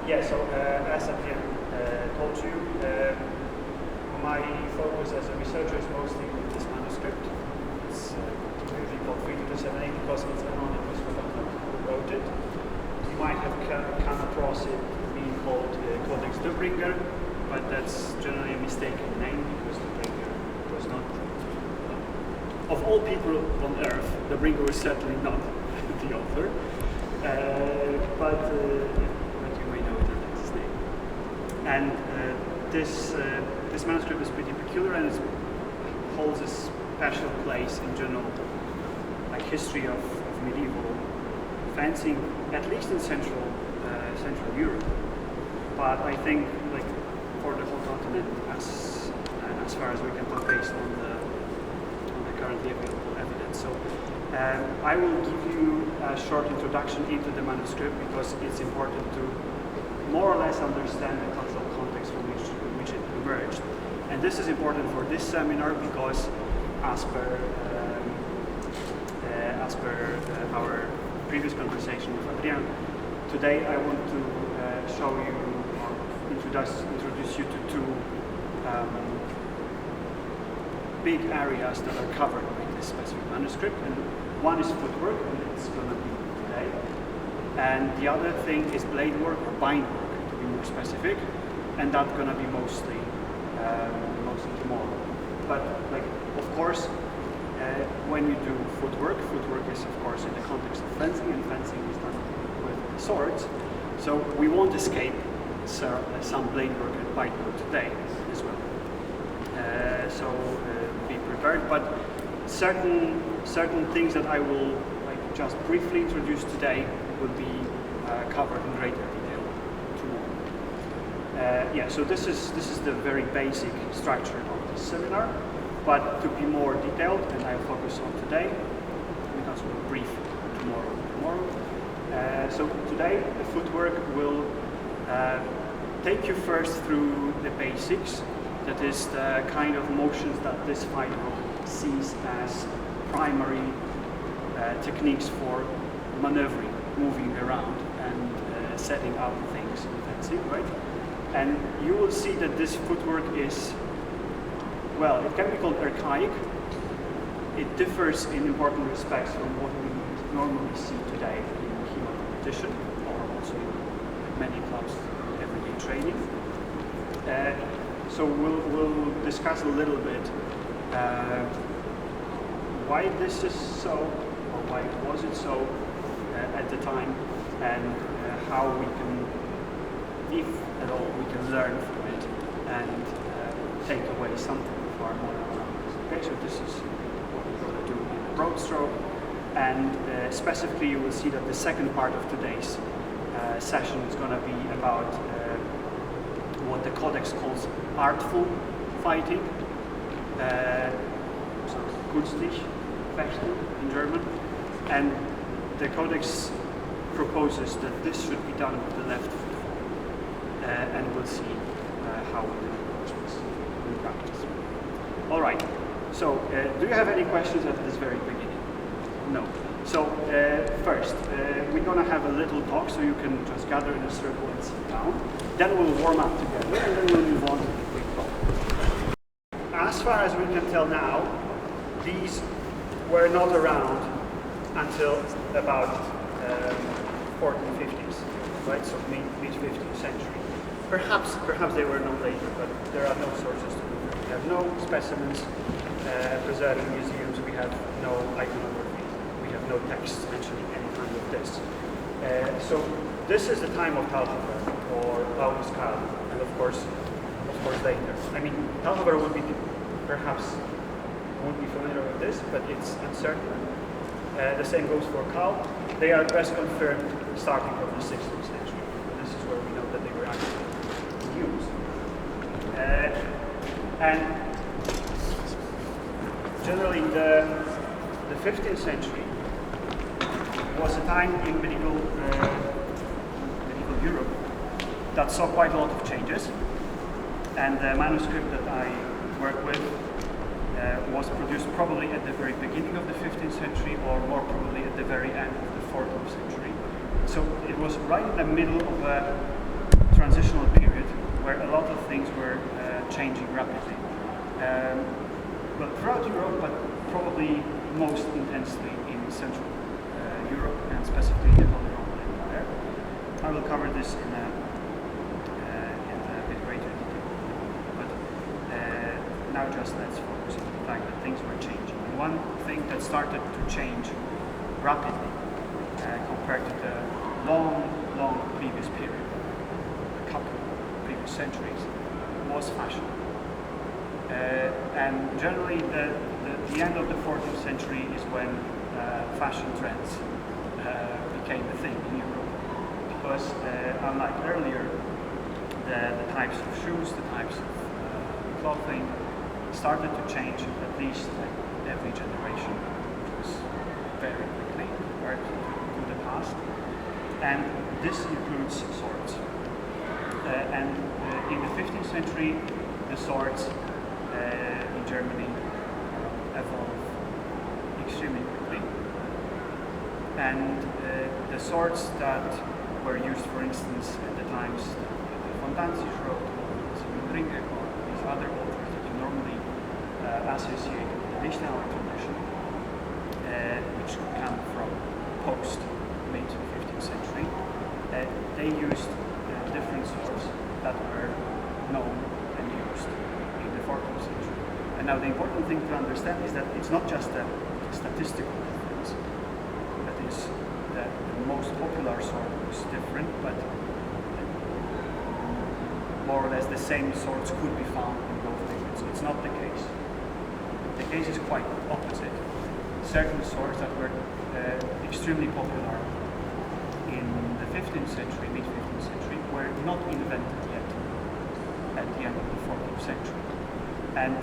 Yeah, so as Maciej told you, my focus as a researcher is mostly with this manuscript. It's usually called 3278 because it's anonymous for who wrote it. You might have come across it being called Codex Dubringer, but that's generally a mistaken name because Dubringer was not, of all people on earth, Dubringer was certainly not the author. But you may know it under his name. And this manuscript is pretty peculiar, and it holds a special place in general, like history of medieval fencing, at least in Central Europe. But I think, like, for the whole continent, as far as we can tell, based on the currently available evidence. So. I will give you a short introduction into the manuscript because it's important to more or less understand the cultural context from which it emerged. And this is important for this seminar because as per our previous conversation with Adrian, today I want to show you or introduce you to two big areas that are covered by this specific manuscript, and one is footwork, and it's going to be today, and the other thing is blade work or bind work, to be more specific, and that's going to be mostly tomorrow. But like, of course, when you do footwork is of course in the context of fencing, and fencing is done with swords, so we won't escape some blade work and bind work today as well. So be prepared, but certain things that I will just briefly introduce today will be covered in greater detail tomorrow. Yeah, so this is the very basic structure of this seminar, but to be more detailed, and I'll focus on today, because we'll brief tomorrow. So today the footwork will take you first through the basics. That is the kind of motions that this fight book sees as primary techniques for maneuvering, moving around, and setting up things in fencing, right? And you will see that this footwork is, well, it can be called archaic. It differs in important respects from what we normally see today in Kima competition, or also in many clubs everyday training. So we'll discuss a little bit why this is so, or why was it so at the time, and how we can, if at all, we can learn from it and take away something of our modern practice. Okay, so this is what we're going to do in a broad stroke, and specifically you will see that the second part of today's session is going to be about what the Codex calls artful fighting, so künstlich fechten in German, and the Codex proposes that this should be done with the left foot, and we'll see how we can approach this in practice. All right, so do you have any questions at this very beginning? No. So first, we're going to have a little talk, so you can just gather in a circle and sit down. Then we'll warm up together, and then we'll move on to the quick talk. As far as we can tell now, these were not around until about 1450s, right? So mid-15th century. Perhaps they were no later, but there are no sources to prove it. We have no specimens preserved in museums. We have no iconography. We have no texts mentioning any kind of this. So this is the time of Talaga or Paulus Karl, and of course later. I mean, Talaga would be familiar with this, but it's uncertain. The same goes for Karl. They are best confirmed starting from the 16th century. This is where we know that they were actually used. And generally, the 15th century was a time in medieval Europe that saw quite a lot of changes, and the manuscript that I work with was produced probably at the very beginning of the 15th century, or more probably at the very end of the 14th century. So it was right in the middle of a transitional period where a lot of things were changing rapidly. Well, throughout Europe, but probably most intensely in Central Europe and specifically the Holy Roman Empire. I will cover this in a bit greater detail. But now just let's focus on the fact that things were changing. And one thing that started to change rapidly compared to the long previous period, a couple of previous centuries, was fashion. And generally the end of the 14th century is when fashion trends became a thing in Europe, because unlike earlier, the types of shoes, the types of clothing started to change at least every generation, which was very quickly compared to the past. And this includes swords. And in the 15th century, the swords in Germany evolved extremely quickly. And the swords that were used, for instance, at the times that von Danzig wrote, or Ringe, or these other authors that you normally associate with the Lichtenauer tradition, which come from post-mid 15th century, they used different swords that were known and used in the 14th century. And now the important thing to understand is that it's not just a statistical difference. That is, that the most popular sword was different, but more or less the same swords could be found in both periods. It's not the case. The case is quite opposite. Certain swords that were extremely popular in the 15th century, mid-15th century, were not invented yet at the end of the 14th century. And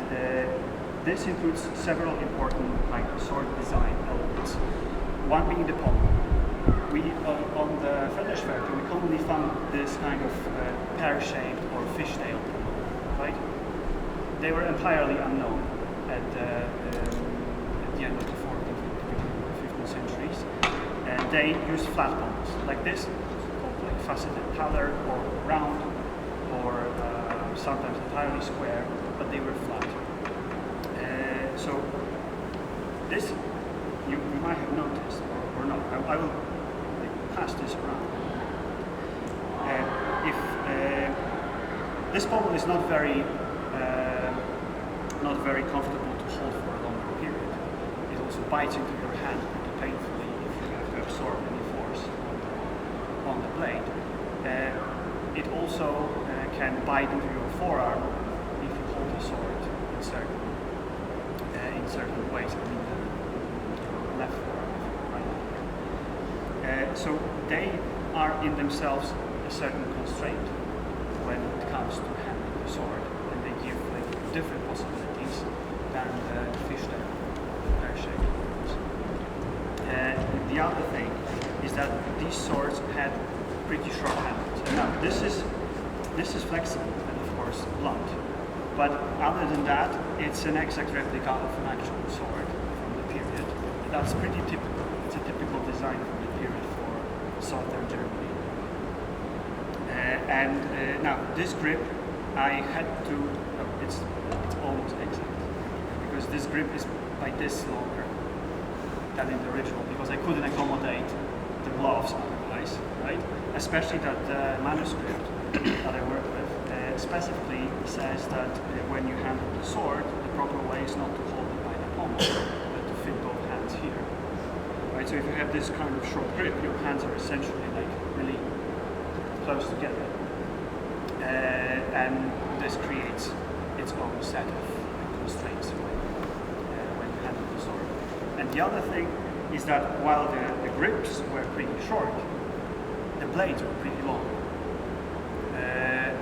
this includes several important sword design elements. One being the pommel. We on the Federschwerter, we commonly found this kind of pear-shaped or fishtail pommel, right? They were entirely unknown at the end of the 14th and 15th centuries. And they used flat pommels like this, like faceted color or round, or sometimes entirely square, but they were flat. So this you might have noticed, or not. I will pass this around. If this pommel is not very comfortable to hold for a longer period, it also bites into your hand pretty painfully if you have to absorb any force on the blade. It also can bite into your forearm if you hold the sword in certain ways. I mean, the left forearm, right. So they are in themselves a certain constraint when it comes to handling the sword, and they give different possibilities than the fishtail, the pear-shaped ones. The other thing is that these swords had pretty short handles. And now this is flexible and of course blunt, but other than that, it's an exact replica of an actual sword from the period. That's pretty typical. It's a typical design from the period for southern Germany. Now this grip, I had to. It's almost exact, because this grip is like this longer than in the original, because I couldn't accommodate the gloves otherwise, right? Especially that the manuscript that I work with specifically says that when you handle the sword, the proper way is not to hold it by the pommel, but to fit both hands here. Right? So if you have this kind of short grip, your hands are essentially like really close together, and this creates its own set of constraints when you handle the sword. And the other thing is that while the grips were pretty short, the blades were pretty long,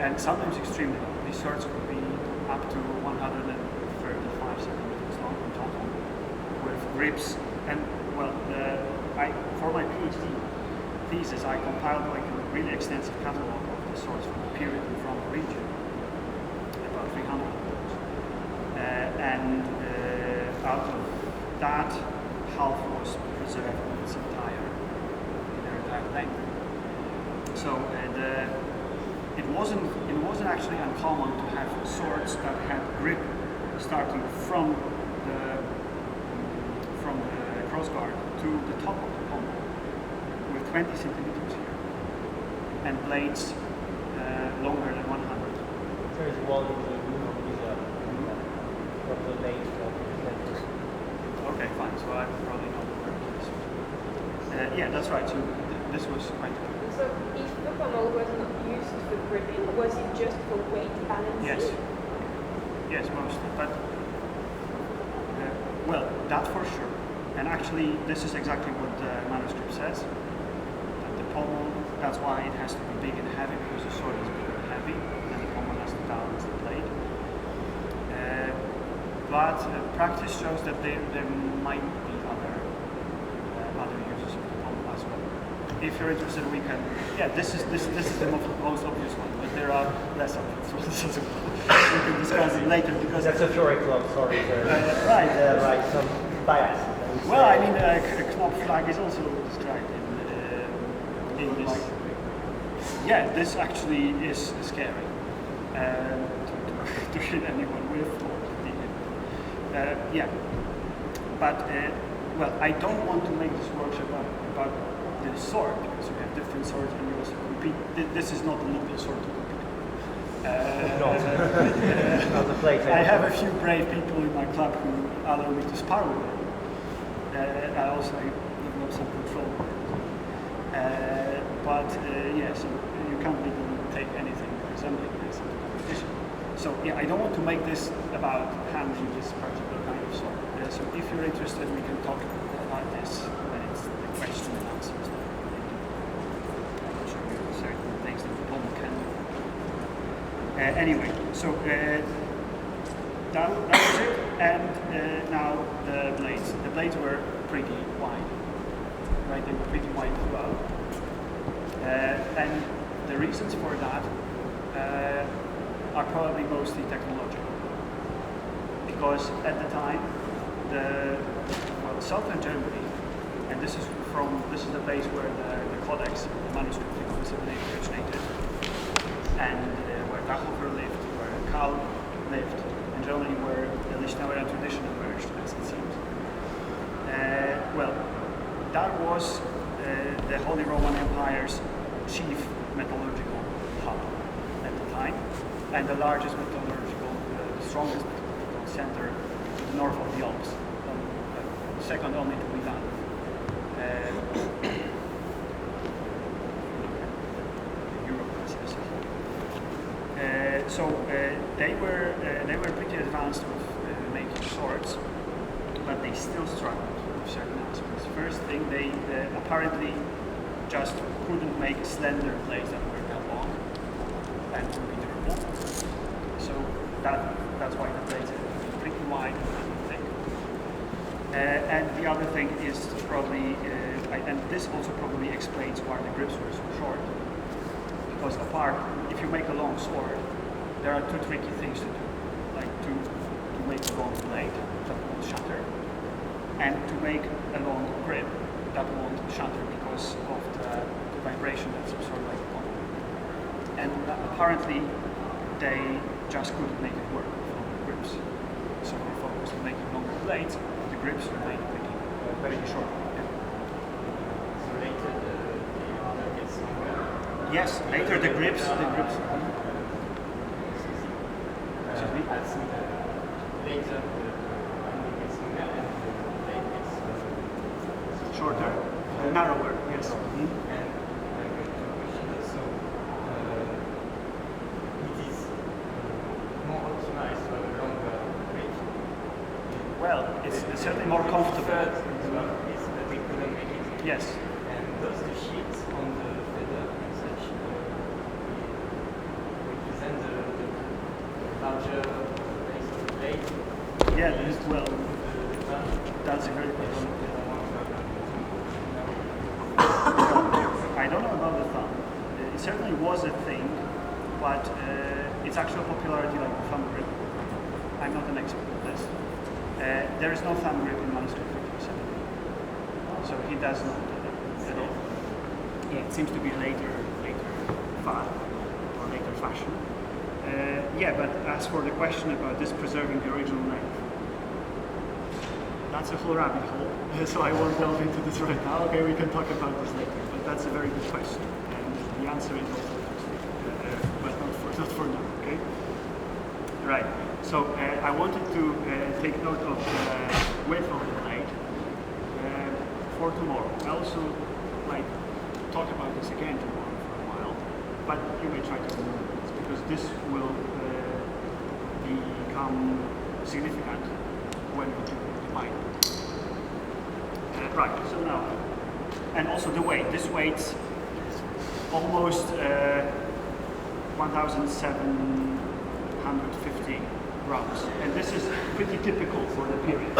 and sometimes extremely long. These swords could be up to 135 centimeters long in total, with grips. And well, for my PhD thesis, I compiled like a really extensive catalog of the swords from the period and from the region, about 300 of those. And out of that, half was preserved in its entire length. So it wasn't actually uncommon to have swords that had grip starting from the crossguard to the top of the pommel with 20 centimeters here, and blades longer than 100. There is one in the from the late Okay, fine. So I probably know where it is. Yeah, that's right. So this was quite good. So if the pommel was not used for gripping, was it just for weight balancing? Yes. Yes, mostly. But well, that for sure. And actually, this is exactly what the manuscript says. That the pommel, that's why it has to be big and heavy, because the sword is big and heavy, and the pommel has to balance the blade. But practice shows that there might be other uses of the pommel as well. If you're interested, we can. Yeah, this is the most obvious one, but there are less obvious ones. We can discuss it later because that's a fury club. Sorry, right. Like some bias. Well, I mean, a knop flag is also described in this. Yeah, this actually is scary to hit anyone with. Yeah, but well, I don't want to make this workshop about the sword, because we have different swords and you also compete. This is not a legal sword to compete with. Not the plate. I have a few brave people in my club who allow me to spar with them. I also develop some control. But yeah, so you can't really take anything resembling this into competition. So yeah, I don't want to make this about handling this particular kind of sword. So if you're interested, we can talk about this when it's the question and answers. I'll show you certain things that the pommel can do. Anyway, so that was it. And now the blades. The blades were pretty wide, right? They were pretty wide throughout. And the reasons for that are probably mostly technological. Because at the time, southern Germany, and this is the place where the codex, the manuscript originated, and where Dachhofer lived, where Karl lived, in Germany where the Lichtenauer tradition emerged, as it seems. Well, that was the Holy Roman Empire's chief metallurgical hub at the time, and the largest metallurgical, the strongest metallurgical center to the north of the Alps, second only to Milan. Europe specifically. So they were pretty advanced with making swords, but they still struggled with certain aspects. First thing, they apparently just couldn't make slender blades that were that long and would be durable. So that's why the blades are pretty wide and thick. And the other thing is probably, and this also probably explains why the grips were so short. Because if you make a long sword, there are two tricky things to do, like to make a long blade that won't shatter, and to make a long grip that won't shatter because of the vibration that's absorbed by the pommel. And apparently, they just couldn't make it work with longer grips. So they focused on making longer blades. The grips remained very short. Yeah. So later the gets longer. Yes, later the grips. Excuse me. Later the gets longer and the blade gets Shorter, narrower. Yes. And I got a question. So it is more optimized for a longer grip. Well, it's certainly more comfortable. Third one is that we couldn't make it. Yes. And does the sheet on the feather and such represent the larger base of the blade? Yeah, well, that's a very good one. I don't know about the thumb. It certainly was a thing, but its actual popularity, like the thumb grip, I'm not an expert at this. There is no thumb grip in manuscript 57, so he does not do that at all. Yeah, it seems to be later fad or later fashion. Yeah, but as for the question about this preserving the original length, that's a whole rabbit hole, so I won't delve into this right now. Okay, we can talk about this later, but that's a very good question, and the answer is also interesting, but not for now, okay? Right, so I wanted to take note of the width of the blade for tomorrow. I also like talk about this again tomorrow for a while, but you may try to remember this because this will become significant when we do the bite. Right, so now, and also the weight. This weight's almost 1,750 grams, and this is pretty typical for the period.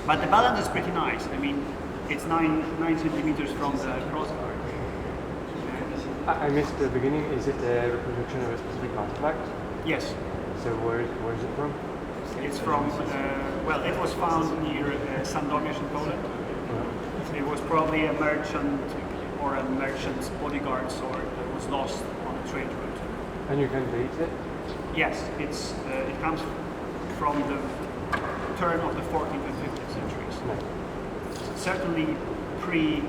But the balance is pretty nice. I mean, it's 9 centimeters from the crossguard. I missed the beginning. Is it a reproduction of a specific artifact? Yes. So where is it from? It's from, well, it was found near Sandomierz in Poland. It was probably a merchant or a merchant's bodyguard sword that was lost on a trade route. And you can date it? Yes, it comes from the turn of the 14th and 15th centuries. No. Certainly pre-1420.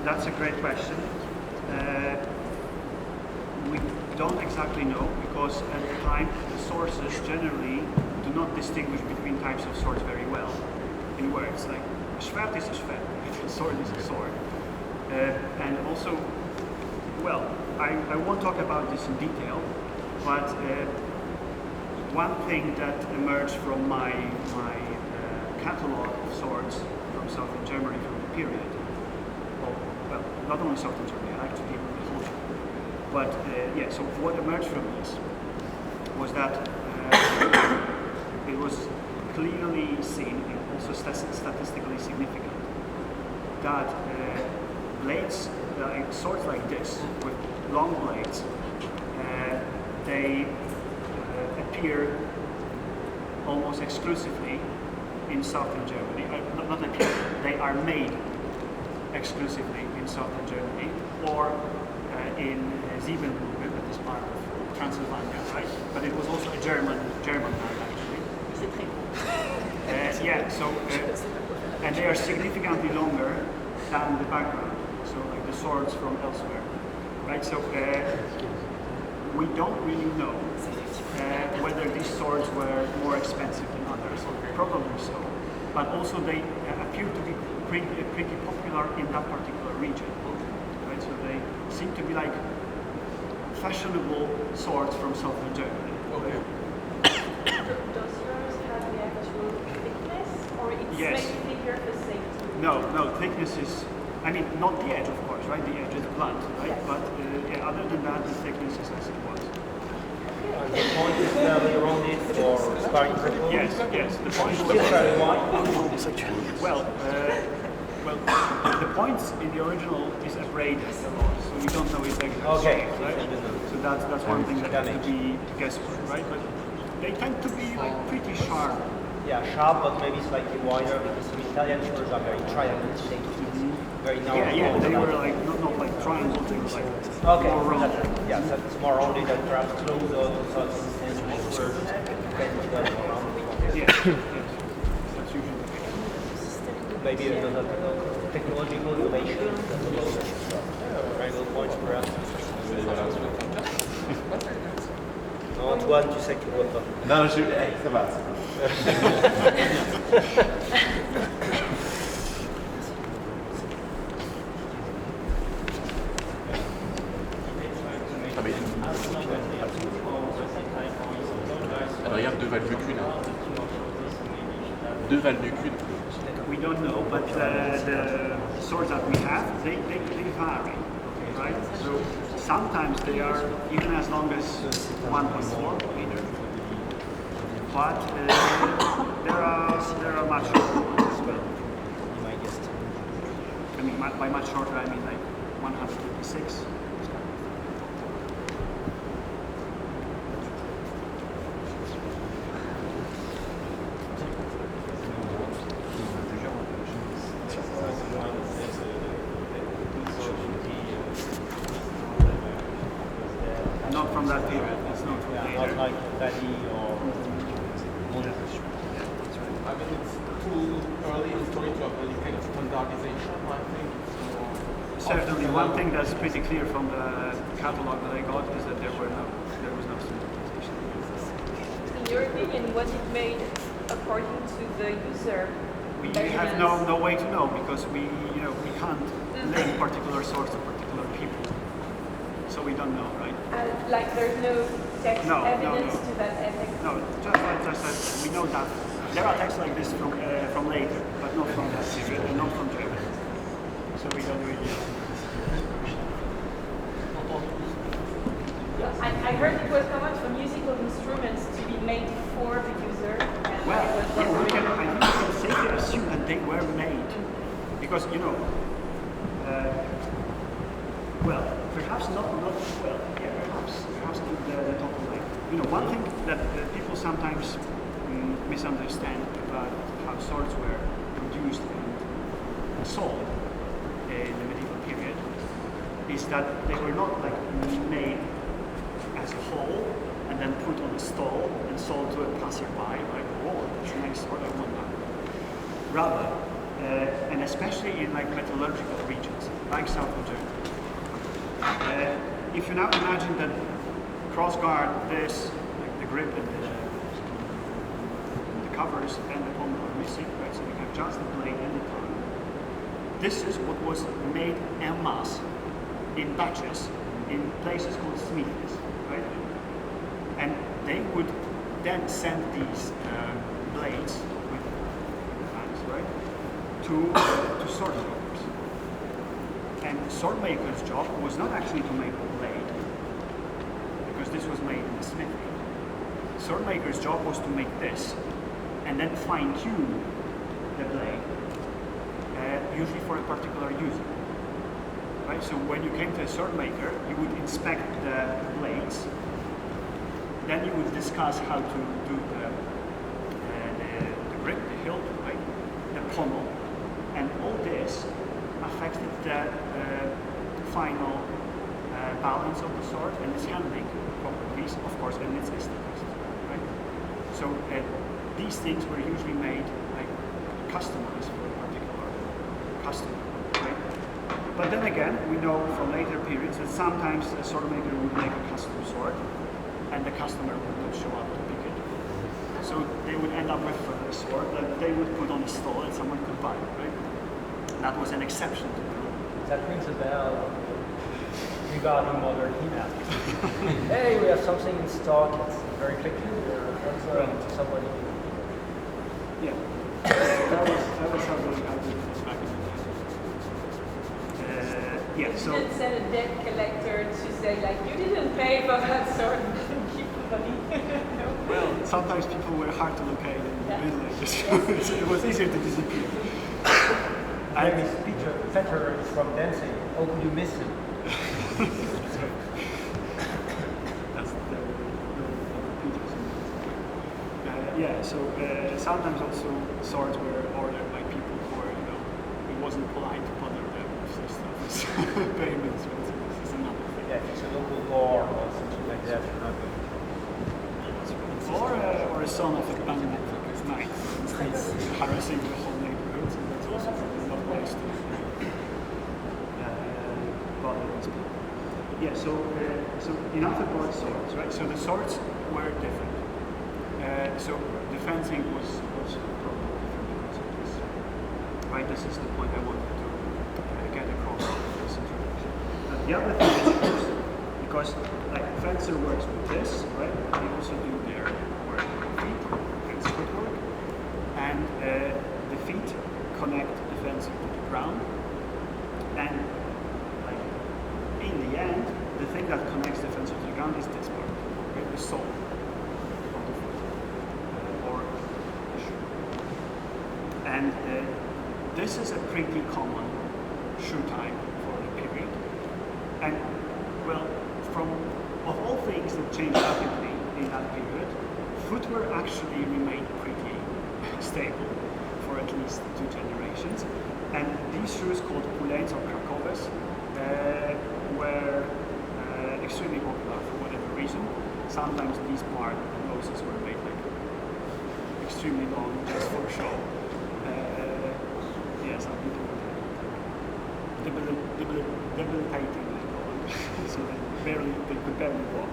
That's a great question. We don't exactly know because at the time the sources generally do not distinguish between types of swords very well. In words like a schwert is a schwert, a sword is a sword. And also, well, I won't talk about this in detail, but one thing that emerged from my catalog of swords from southern Germany from the period, well, not only southern Germany, I like to give the whole Germany, but yeah, so what emerged from this was that it was clearly seen and also statistically significant that blades, swords like this, with long blades, they appear almost exclusively in southern Germany. Not appear, they are made exclusively in southern Germany or in Siebenbürgen, that is part of Transylvania, right? But it was also a German land actually. Yeah, so and they are significantly longer than the background, so like the swords from elsewhere, right? So we don't really know whether these swords were more expensive than others, probably so, but also they appear to be pretty popular in that particular region, right? So they seem to be like fashionable swords from southern Germany. Does yours have the actual thickness, or it's Yes. maybe thicker for safety? No, thickness is, I mean, not the edge, of course, right? The edge is blunt, right? Yes. But yeah, other than that, the thickness is as it was. And the point is fairly rounded for sparring purposes. Yes, the point Still was, fairly wide. well, the points in the original is abraded, so you don't know its exact Okay. shape, right? So that's one thing that can be guesswork, right? But they tend to be like pretty sharp. Yeah, sharp, but maybe slightly wider because some Italian swords are very triangle shaped. Very narrow. Yeah, they were like not like triangles, they were like Okay, more rounded. yeah, so it's more rounded and perhaps closer to such century swords. Depends where more rounded. Yes, that's usually the case. Maybe another technological innovation that allows triangle points perhaps. Non, Antoine, tu sais que tu vois pas. Non, ça va. Regarde, deux valves qu'une. Deux valves qu'une. We don't know, but the swords that we have, they vary, right? So sometimes they are even as long as 1.4 meter, but there are much shorter ones as well. I mean, by much shorter, I mean like 156. from that period. It's not from Yeah, later. not like Daddy or I mean, it's too early in story to have any kind of standardization. I think it's more. Certainly, one thing that's pretty clear from the catalog that I got is that there was no standardization. In your opinion, was it made according to the user? We have no way to know because we can't link particular source to particular people, so we don't know, right? Like there's no text No, evidence no. to that effect? No, just that we know that there are texts like this from later, but not from that period and not from German. So we don't really know. I heard it was common for musical instruments to be made for the user. And Well, I was I think wondering. we can safely assume that they were made because well, perhaps not well, yeah, perhaps the total length. One thing that people sometimes misunderstand about how swords were produced and sold in the medieval period is that they were not like made as a whole and then put on a stall and sold to a passerby, like, oh, that's a nice sword, I want that. Rather, and especially in like metallurgical regions, like south of Germany. If you now imagine that crossguard, this, like the grip and the covers and the pommel are missing, right? So we have just the blade and the tongue. This is what was made en masse in batches in places called smithies, right? And they would then send these blades with hands, right, to sword makers. And sword maker's job was not actually to make the blade, because this was made in the smithy. Sword maker's job was to make this, and then fine-tune the blade, usually for a particular user. Right? So when you came to a sword maker, you would inspect the blades, then you would discuss how to do the grip, the hilt, right? The pommel, and all this affected the final balance of the sword and its handling properties, of course, and its aesthetics, right? So these things were usually made like customized for a particular customer, right? But then again, we know from later periods that sometimes a sword maker would make a custom sword, and the customer would not show up to pick it. So they would end up with a sword that they would put on a stall and someone could buy, right? That was an exception to the rule. that rings a bell regarding modern email. Hey, we have something in stock. It's very peculiar. That's somebody. Yeah. that was how we did this back in the day. Yeah, so. You didn't send a debt collector to say, like, you didn't pay for that sword, you didn't keep the money. No. Well, sometimes people were hard to locate in the Middle Ages. Yes. So it was easier to disappear. Maybe Peter Fetter is from dancing. How could you miss him? That's the Peters. Yeah, so sometimes also swords were ordered by people who were, it wasn't polite to bother them with this stuff. Payments, this is another thing. Yeah, if it's a local bar or something like that, you're not going Or a son of a bandit knight, for instance, harassing the whole neighborhood, and that's also not nice to bother those people. Yeah, so enough about swords, right? So the swords were different. So the fencing was probably different because of this. Right, this is the point I wanted to get across in this introduction. The other thing is, of course, because like fencer works with this, right? They also do their work with feet, fence footwork, and the feet connect the fencer to the ground, and like in the end, the thing that connects the fencer to the ground is this part, right? The sole of the foot, or the shoe, and this is a pretty common shoe type for the period, and well. Of all things that changed rapidly in that period, footwear actually remained pretty stable for at least 2 generations. And these shoes called Poulains or Krakowies were extremely popular for whatever reason. sometimes these part noses were made like extremely long just for show. Yes, I think debilitating, I call it. So they could barely walk.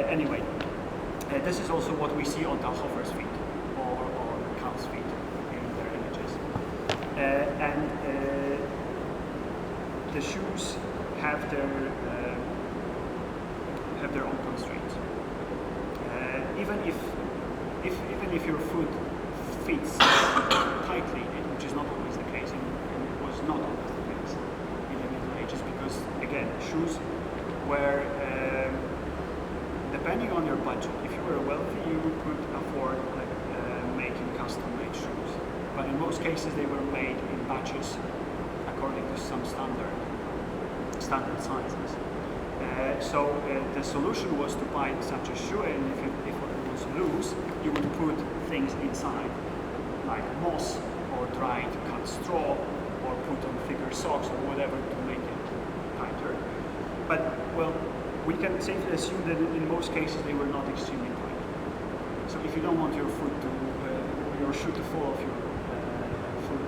Anyway, this is also what we see on Tauhofer's feet or cow's feet in their images. And the shoes have their own constraints. Even if your foot fits tightly, which is not always the case, and it was not always the case in the Middle Ages, because again, shoes were depending on your budget. If you were wealthy, you could afford making custom-made shoes, but in most cases they were made in batches according to some standard sizes. So the solution was to buy such a shoe, and if it was loose, you would put things inside, like moss or dried cut straw, or put on thicker socks or whatever to make it tighter. But well, we can safely assume that in most cases they were not extremely tight. So if you don't want your foot to, your shoe to fall off your foot,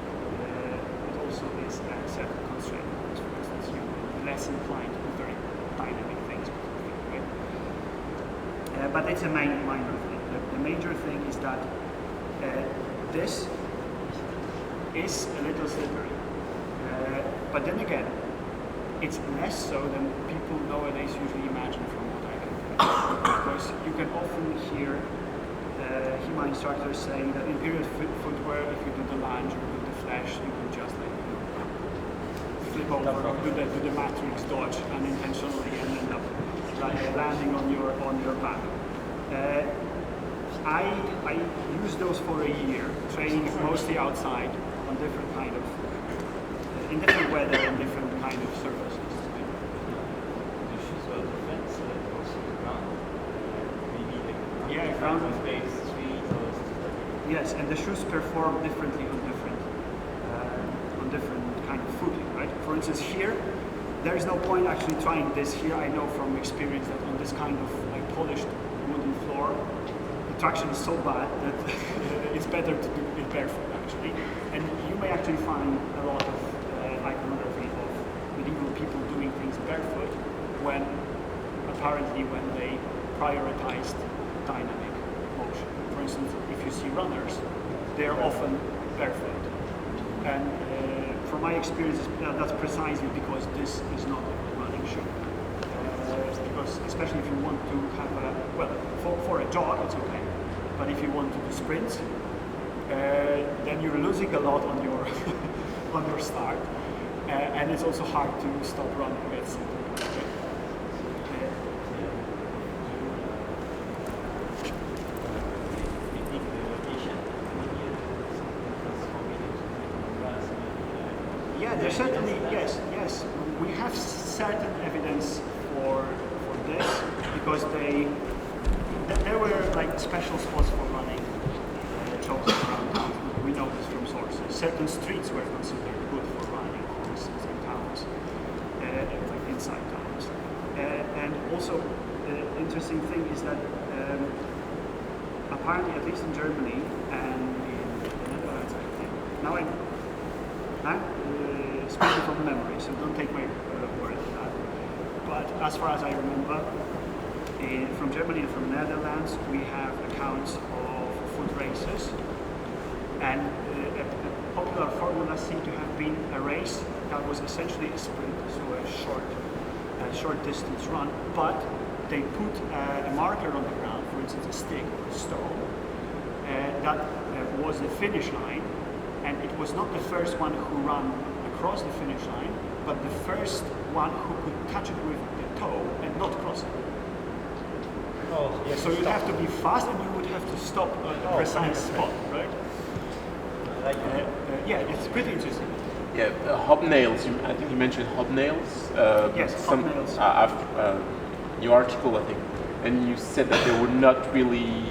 it also is a set constraint. For instance, you're less inclined to do very dynamic things with your feet, right? But it's a minor thing. The major thing is that this is a little slippery. But then again, it's less so than people nowadays usually imagine from what I can tell. Because you can often hear HEMA instructors saying that in period footwear, if you do the lunge or do the flash, you can just like flip over, do the matrix dodge unintentionally and end up landing on your back. I used those for a year, training mostly outside on different kind of, in different weather and different kind of surfaces. The shoes were different, so that also the ground, maybe like Yeah, ground space, streets, or yes, and the shoes perform differently on different kind of footing, right? For instance, here, there is no point actually trying this here. I know from experience that on this kind of like polished wooden floor, the traction is so bad that it's better to do it barefoot actually. And you may actually find a lot of iconography of medieval people doing things barefoot when they prioritized dynamic motion. For instance, if you see runners, they're often barefoot. And from my experience, that's precisely because this is not a running shoe. Because especially if you want to have for a jog, it's okay. But if you want to do sprints, then you're losing a lot on your on your start, and it's also hard to stop running at some point. Yeah, there's certainly yes. We have certain evidence for this because there were like special spots for running chosen around towns. We know this from sources. Certain streets were considered good for running, for instance, in towns, like inside towns. And also, the interesting thing is that apparently, at least in Germany and in the Netherlands, I think. Now I'm speaking from memory, so don't take my word for that. But as far as I remember, from Germany and from Netherlands, we have accounts of foot races, and a popular formula seemed to have been a race that was essentially a sprint, so a short distance run, but they put a marker on the ground, for instance a stick or a stone, that was the finish line, and it was not the first one who ran across the finish line, but the first one who could touch it with the toe and not cross it. Oh, yes. So you'd have to be fast and you would have to stop at a precise spot, right? I like that. Yeah, it's pretty interesting. Yeah, hobnails. I think you mentioned hobnails. Yes, hobnails. After your article, I think, and you said that they were not really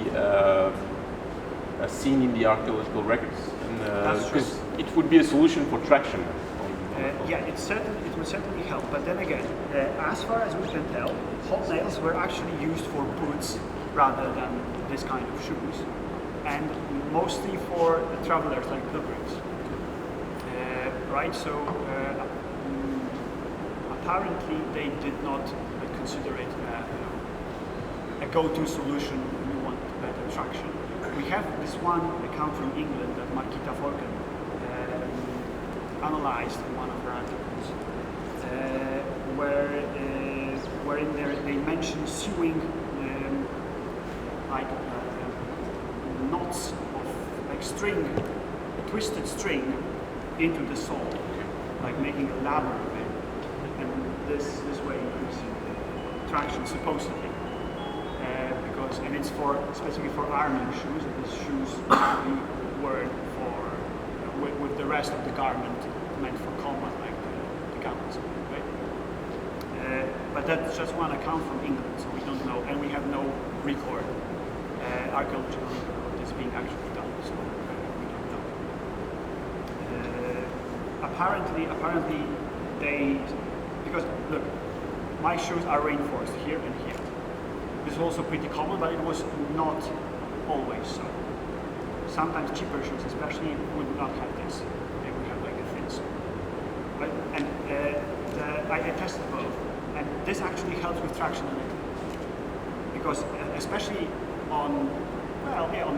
seen in the archaeological records. And, That's true. because it would be a solution for traction. Yeah, it would certainly help. But then again, as far as we can tell, hobnails were actually used for boots rather than this kind of shoes, and mostly for travelers like pilgrims. Right? So apparently they did not consider it a go-to solution when you want better traction. We have this one account from England that Markita Forken analyzed in one of her articles, wherein they mention sewing knots of like string, twisted string, into the sole, like making a ladder of it, and this way increasing traction supposedly. And it's specifically for arming shoes, and these shoes should be worn with the rest of the garment meant for combat, like the gowns, right? But that's just one account from England, so we don't know, and we have no record, archaeological record of this being actually done, so we don't know. Apparently they, because look, my shoes are reinforced here and here. This is also pretty common, but it was not always so. Sometimes cheaper shoes, especially, would not have this. They would have like a thin sole. Right? And I tested both, and this actually helps with traction a little. Because especially on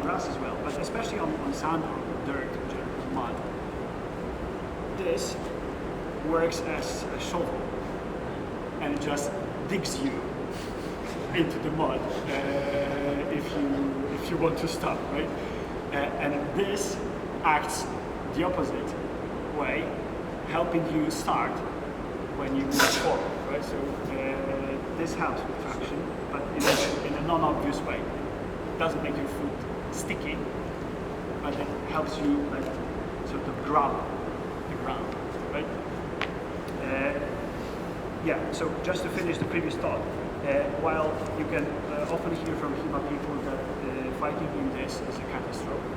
grass as well, but especially on sand or dirt, mud, this works as a shovel, and it just digs you into the mud if you want to stop, right? And this acts the opposite way, helping you start when you move forward, right? So this helps with traction, but in a non-obvious way. It doesn't make your foot sticky, but it helps you like sort of grab the ground, right? Yeah. So just to finish the previous thought. While you can often hear from Hima people that fighting in this is a catastrophe,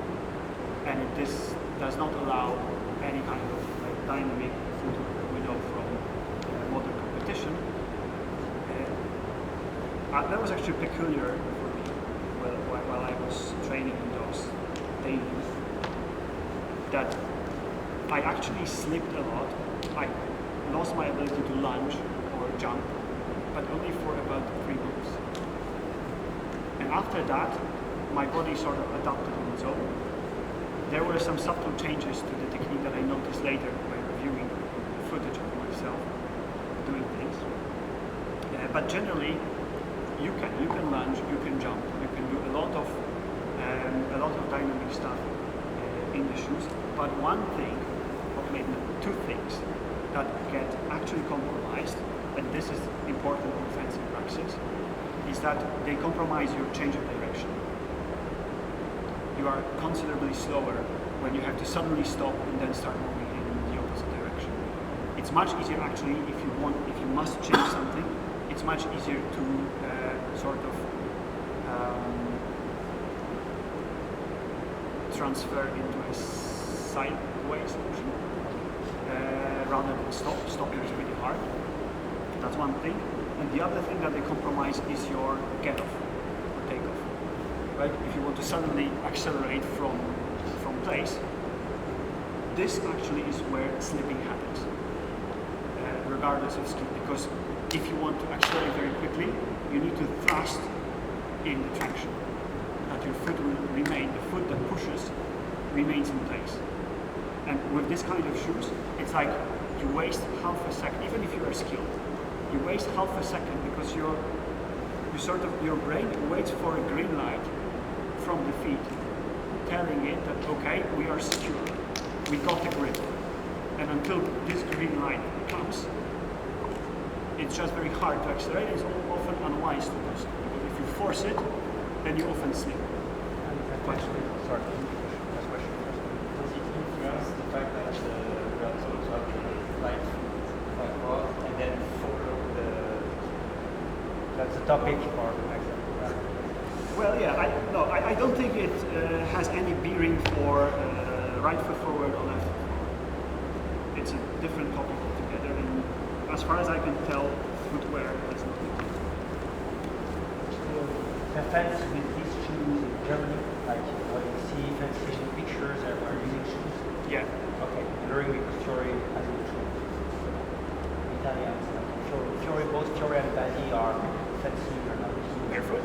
and this does not allow any kind of dynamic footwork that we know from modern competition, that was actually peculiar for me while I was training in those days, that I actually slipped a lot. I lost my ability to lunge or jump, but only for about 3 months. And after that, my body sort of adapted on its own. There were some subtle changes to the technique that I noticed later by reviewing footage of myself doing things. But generally, you can lunge, you can jump, you can do a lot of dynamic stuff in the shoes. But one thing, or maybe two things, that get actually compromised, and this is important in fencing practice, is that they compromise your change of direction. You are considerably slower when you have to suddenly stop and then start moving in the opposite direction. It's much easier actually if you must change something, it's much easier to sort of transfer into a sideways motion rather than stop. Stopping is really hard. That's one thing. And the other thing that they compromise is your get-off or take-off. Right? If you want to suddenly accelerate from place, this actually is where slipping happens, regardless of skill. Because if you want to accelerate very quickly, you need to thrust in the traction. That your foot will remain, the foot that pushes remains in place. And with this kind of shoes, it's like you waste half a second, even if you are skilled. You waste half a second because your brain waits for a green light from the feet, telling it that okay, we are secure, we got the grip. And until this green light comes, it's just very hard to accelerate. It's often unwise to do so. Because if you force it, then you often slip. Sorry. Last question. Does it influence the fact that we are told to have light footwork and then follow the... That's a topic for the next episode. Well, yeah, I don't think it has any bearing for right foot forward or left foot forward. it's a different topic altogether. And as far as I can tell, footwear has nothing to do. The fans with these shoes in Germany, like what you see fans in pictures that are using shoes. Yeah. Okay, during the Fiore as in shoes. Italians, like Fiore, both Fiore and Basi are fancy or not. Barefoot?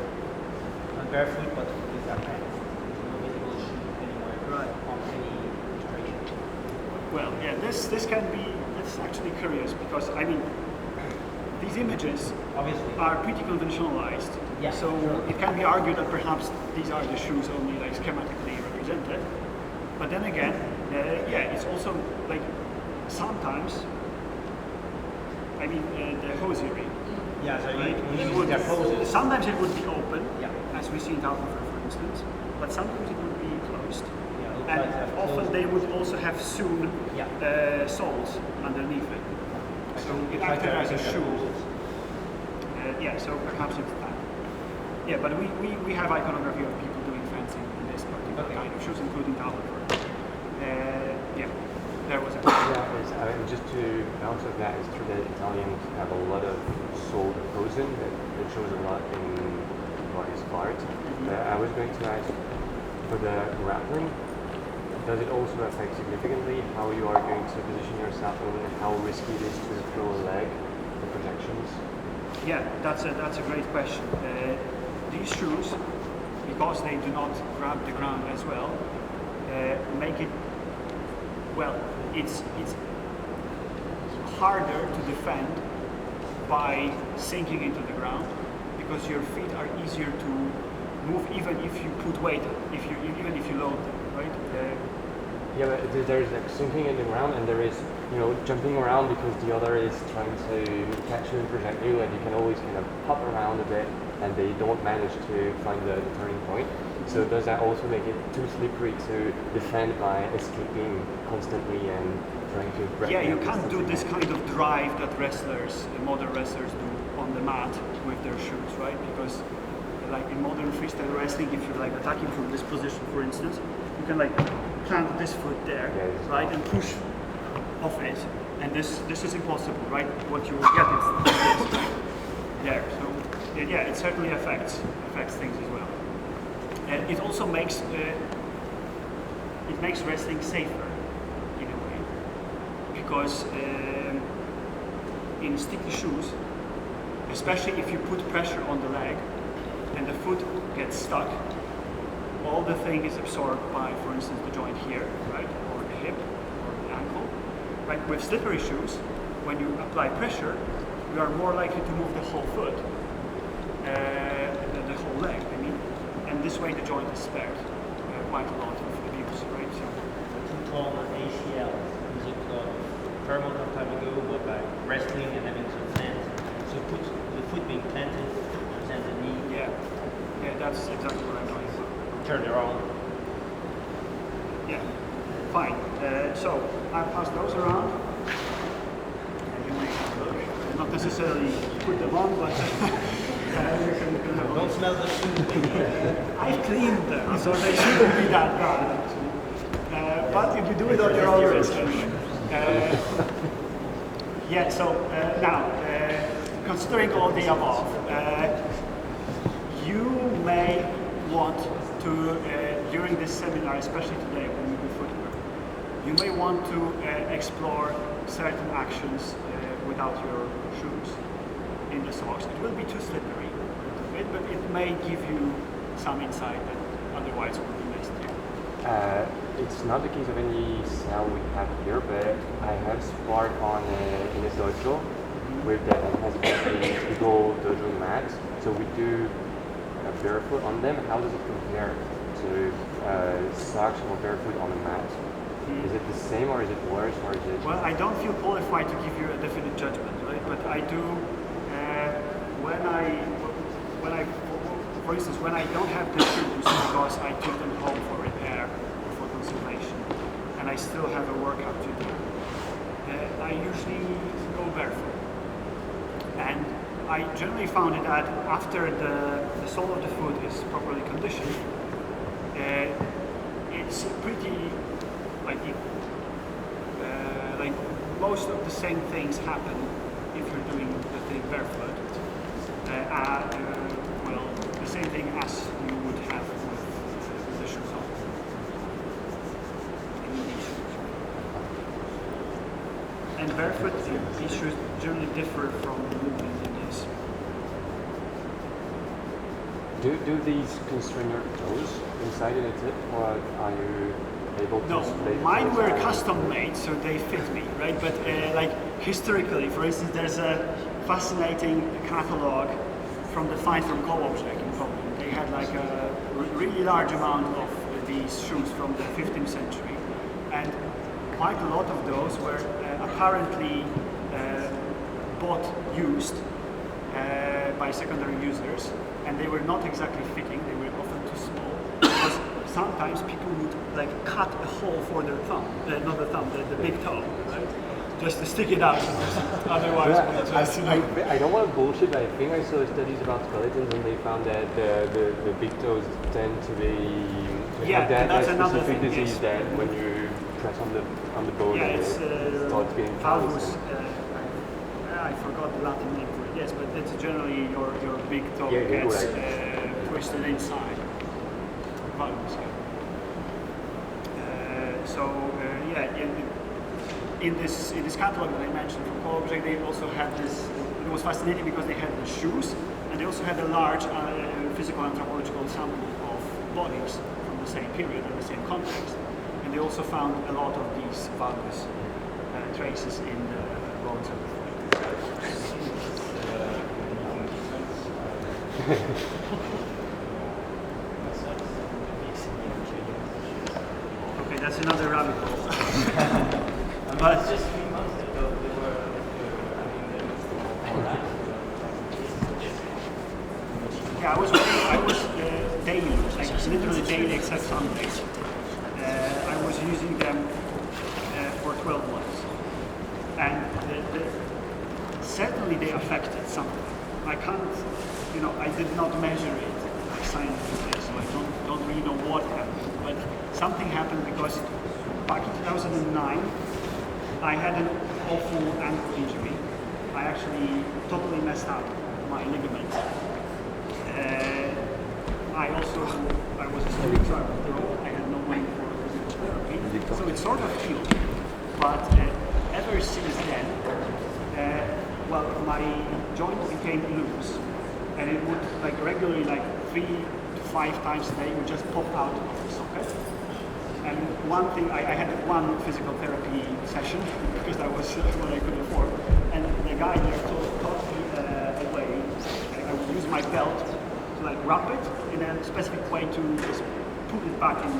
Not barefoot, but with their pants. No visible shoe anywhere Right. on any illustration. Well, yeah, this can be, it's actually curious because, I mean, these images Obviously. are pretty conventionalized. Yeah, So sure. it can be argued that perhaps these are the shoes only like schematically represented. But then again, yeah, it's also like sometimes, I mean, the hosiery. Yeah, so Right? you It use would- their poses. Sometimes it would be open, Yeah. as we see in Talaga, for instance, but sometimes it would be closed. Yeah, looks And like they have often closed- they would also have sewn Yeah. soles underneath it. So it It's like acted as a they're shoe. poses. Yeah, so perhaps it's that. Yeah, but we have iconography of people doing fencing in this particular Okay. kind of shoes, including Talaga. Yeah, there was a Just to bounce off that, it's true that Italians have a lot of soul opposing that shows a lot in various parts. I was going to ask, for the grappling, does it also affect significantly how you are going to position yourself and how risky it is to throw a leg, the projections? Yeah, that's a great question. These shoes, because they do not grab the ground as well, make it, well, it's harder to defend by sinking into the ground because your feet are easier to move even if you put weight, even if you load them, right? Yeah, but there's like sinking in the ground and there is, jumping around because the other is trying to catch you and project you, and you can always kind of hop around a bit and they don't manage to find the turning point. So does that also make it too slippery to defend by escaping constantly and trying to break Yeah, you the can't do distance this kind of drive that modern wrestlers do on the mat with their shoes, right? Because like in modern freestyle wrestling, if you're like attacking from this position, for instance, you can like plant this foot there, Yeah, right, and push off it, and this is impossible, right? What you will get is this, right? There. So yeah, it certainly affects things as well. And it also makes wrestling safer in a way, because in sticky shoes, especially if you put pressure on the leg and the foot gets stuck, all the thing is absorbed by, for instance, the joint here, right, or the hip or the ankle. Right? With slippery shoes, when you apply pressure, you are more likely to move the whole foot, the whole leg, I mean, and this way the joint is spared quite a lot of abuse, right? So, Too tall ACL is a term a long time ago, but by wrestling and having some sense. So the foot being planted, and the knee yeah, that's exactly what I'm doing. turned around. Yeah, fine. So I'll pass those around. And you may not necessarily put them on, but you can have a Don't smell the shoe. I cleaned them, so they shouldn't be that bad, actually. But if you do it on your own risk, anyway. Yeah, so now, considering all the above, you may want to, during this seminar, especially today when we do footwork, you may want to explore certain actions without your shoes in the socks. It will be too slippery, but it may give you some insight that otherwise would be missed. It's not the case of any cell we have here, but I have sparred on in a dojo with that has a Eagle dojo mat. So we do barefoot on them. How does it compare to socks or barefoot on a mat? Is it the same or is it worse or is it? Well, I don't feel qualified to give you a definite judgment, right? But I do when I, for instance, when I don't have the shoes because I took them home for repair or for conservation, and I still have a workout to do, I usually go barefoot. And I generally found it that after the sole of the foot is properly conditioned, it's pretty like most of the same things happen if you're doing the thing barefoot. Well, the same thing as you would have with the shoes on. And barefoot, these shoes generally differ from movement in this. Do these constrain your toes inside it, or are you able to No, display the mine toes were out? custom made, so they fit me, right? But like historically, for instance, there's a fascinating catalog from the find from Co-Object in Poland. They had like a really large amount of these shoes from the 15th century, and quite a lot of those were apparently bought used by secondary users, and they were not exactly fitting. They were often too small because sometimes people would like cut a hole for their thumb, not the thumb, the big toe, right? Just to stick it out. Otherwise, I don't want to bullshit, but I think I saw studies about skeletons and they found that the big toes tend to have that specific disease yes. that when you press on the bone Yeah, and it's it starts getting valgus. I forgot the Latin name for it. Yes, but it's generally your big toe gets twisted inside. Valgus. In this catalog that I mentioned from Co-Object, they also had this. It was fascinating because they had the shoes, and they also had a large physical anthropological sample of bodies from the same period and the same context. And they also found a lot of these valgus traces in the bones of the foot. Okay, that's another rabbit hole. But Just 3 months ago, they were, yeah, I was daily, like literally daily except Sundays. I was using them for 12 months, and certainly they affected something. I can't, I did not measure it scientifically, so I don't really know what happened. But something happened because back in 2009, I had an awful ankle injury. I actually totally messed up my ligament. I was a student, so I had no money for physical therapy. So it sort of healed. But ever since then, my joint became loose, and it would regularly, 3 to 5 times a day, would just pop out of the socket. And one thing, I had one physical therapy session because that was what I could afford. And the guy there taught me a way. I would use my belt to wrap it in a specific way to just put it back in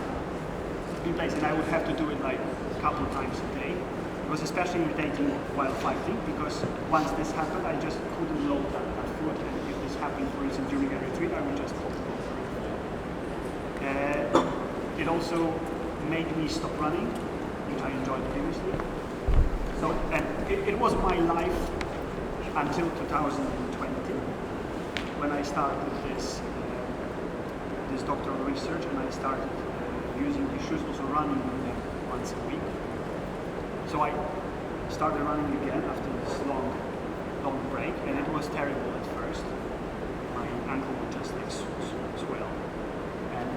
place. And I would have to do it a couple of times a day. It was especially irritating while fighting because once this happened, I just couldn't load that foot. And if this happened, for instance, during a retreat, I would just pop it over. It also made me stop running, which I enjoyed previously. So, and it was my life until 2020, when I started this doctoral research, and I started using these shoes, also running with them once a week. So I started running again after this long break, and it was terrible at first. My ankle would just swell, and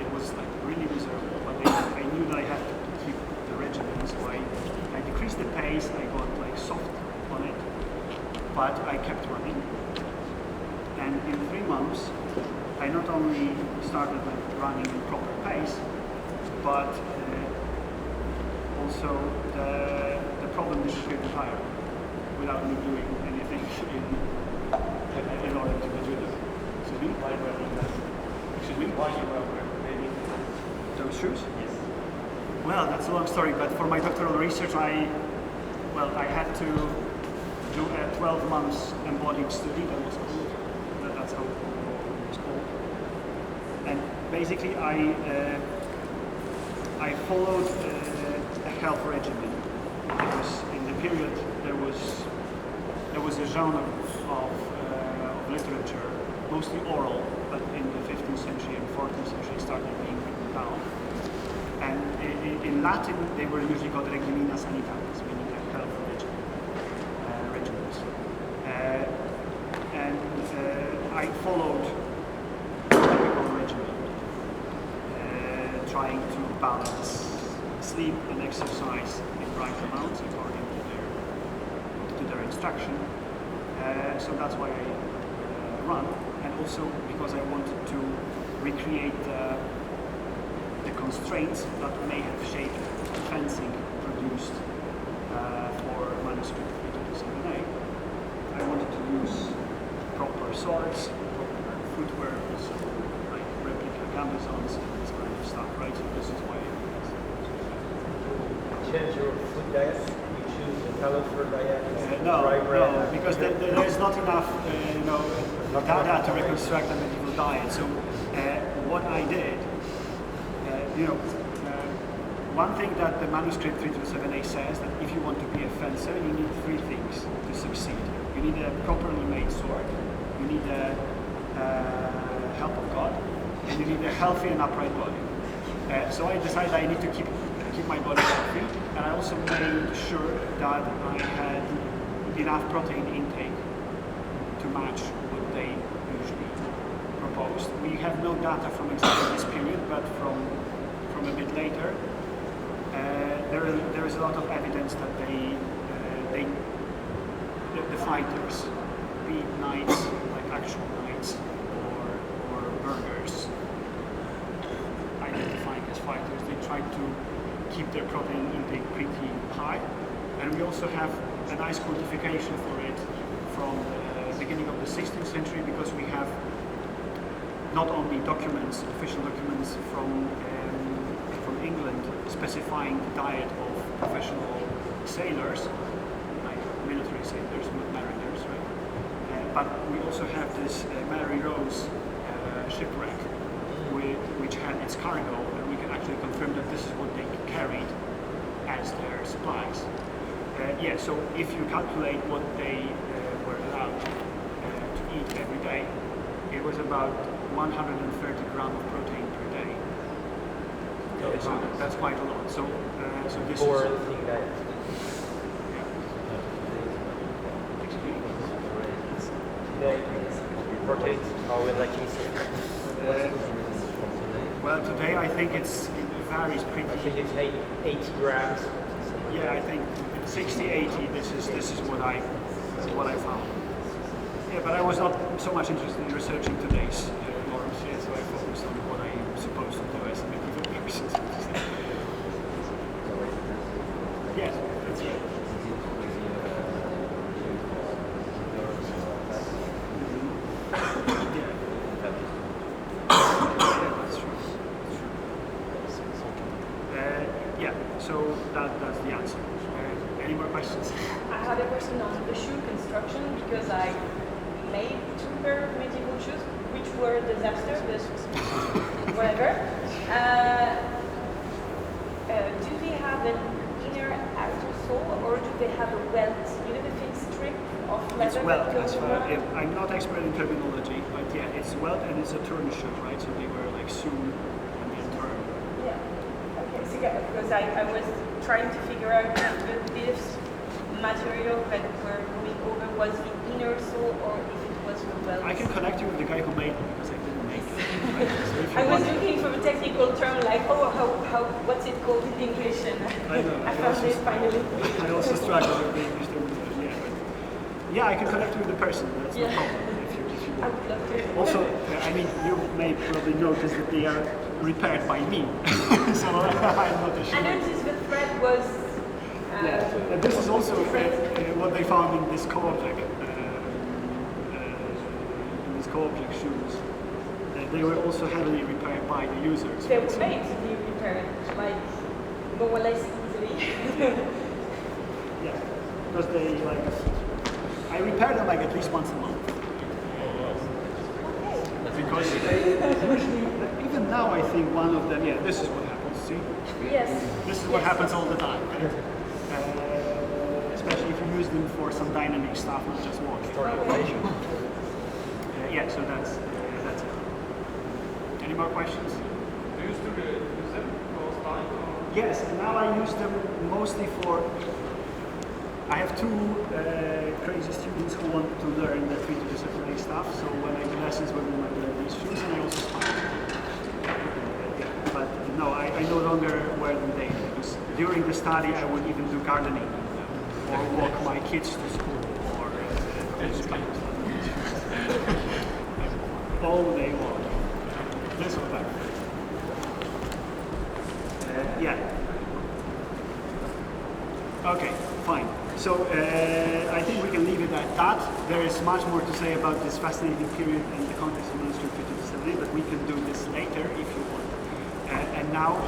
it was really miserable. But I knew that I had to keep the regimen, so I decreased the pace. I got soft on it, but I kept running. And in 3 months, I not only started running in proper pace, but also the problem disappeared entirely without me doing anything in order to get rid of it. Excuse me? Excuse me? why you were wearing Those shoes? Yes. Well, that's a long story, but for my doctoral research, I had to do a 12 months embodied study that was called. That's how it was called. And basically, I followed a health regimen because in the period there was a genre of literature, mostly oral, but in the 15th century and 14th century it started being written down. And in Latin, they were usually called regimina sanitatis, meaning a health regimen. followed a typical regimen, trying to balance sleep and exercise in right amounts according to their instruction. So that's why I run, and also because I wanted to recreate the constraints that may have shaped the fencing produced for manuscript 327A. I wanted to use proper swords, proper footwear, also like replica gambizons and this kind of stuff, right? So this is why Change your food diet. You choose the Talaga diet. no, because there is not enough, data to reconstruct a medieval diet. So what I did, one thing that the manuscript 327A says that if you want to be a fencer, you need three things to succeed. You need a properly made sword, you need the help of God, and you need a healthy and upright body. So I decided I need to keep my body healthy, and I also made sure that I had enough protein intake to match what they usually proposed. We have no data from exactly this period, but from a bit later, there is a lot of evidence that the fighters, be it knights, like actual knights, or burghers, identifying as fighters, they try to keep their protein intake pretty high. And we also have a nice quantification for it from the beginning of the 16th century, because we have not only documents, official documents from England specifying the diet of professional sailors, like military sailors, mariners, right? But we also have this Mary Rose shipwreck, which had its cargo, and we can actually confirm that this is what they carried as their supplies. So if you calculate what they were allowed to eat every day, it was about 130 grams of protein per day. So that's quite a lot. So this For is... the diet. Today, protein, how we like it. Well, today I think it varies pretty. I think it's 80 grams. Yeah, I think 60, 80. This is what I found. Yeah, but I was not so much interested in researching today's norms yet, so I focused on what I am supposed to do as a medieval person. Yes, that's right. So that's the answer. Any more questions? I had a question on the shoe construction, because I made 2 pair of medieval shoes, which were a disaster, but whatever. Do they have an inner outer sole, or do they have a welt? You know the thin strip of leather? It's welt. that goes around? I'm not expert in terminology, but yeah, it's welt and it's a turn shoe, right? So they were like sewn and then turned. Yeah. Okay. So yeah, because I was trying to figure out if this material that we're going over was the inner sole or if it was the welt. I can connect you with the guy who made it, because I didn't make it. Right? So if you I was want- looking for a technical term like, how what's it called in English? And I know. I found it finally. I also struggle with the English terminology. Yeah, I can connect you with the person. That's no Yeah. problem if you I want. would love to. Also, I mean, you may probably notice that they are repaired by me, so I'm not I ashamed. noticed the thread was. Yeah, and this is also what they found in this co-object. In these co-object shoes, they were also heavily repaired by the users. They were made to be repaired, like more or less easily. Yeah, because they like, I repair them like at least once a month. Because usually, even now, I think one of them, yeah, this is what happens, see? Yes. This is what Yes. happens all the time. Especially if you use them for some dynamic stuff, not just walking. Yeah, so that's it. Any more questions? Do you still use them all the time? Or? Yes, and now I use them mostly for I have two crazy students who want to learn the 3 to the 7 stuff, so when I do lessons with them, I wear these shoes and I also smile. But no, I no longer wear them daily, because during the study I would even do gardening or walk my kids to school or this kind of stuff. All day long. This or that. Yeah. Okay, fine. So I think we can leave it at that. There is much more to say about this fascinating period in the context of manuscript 50 to 70, but we can do this later if you want. And now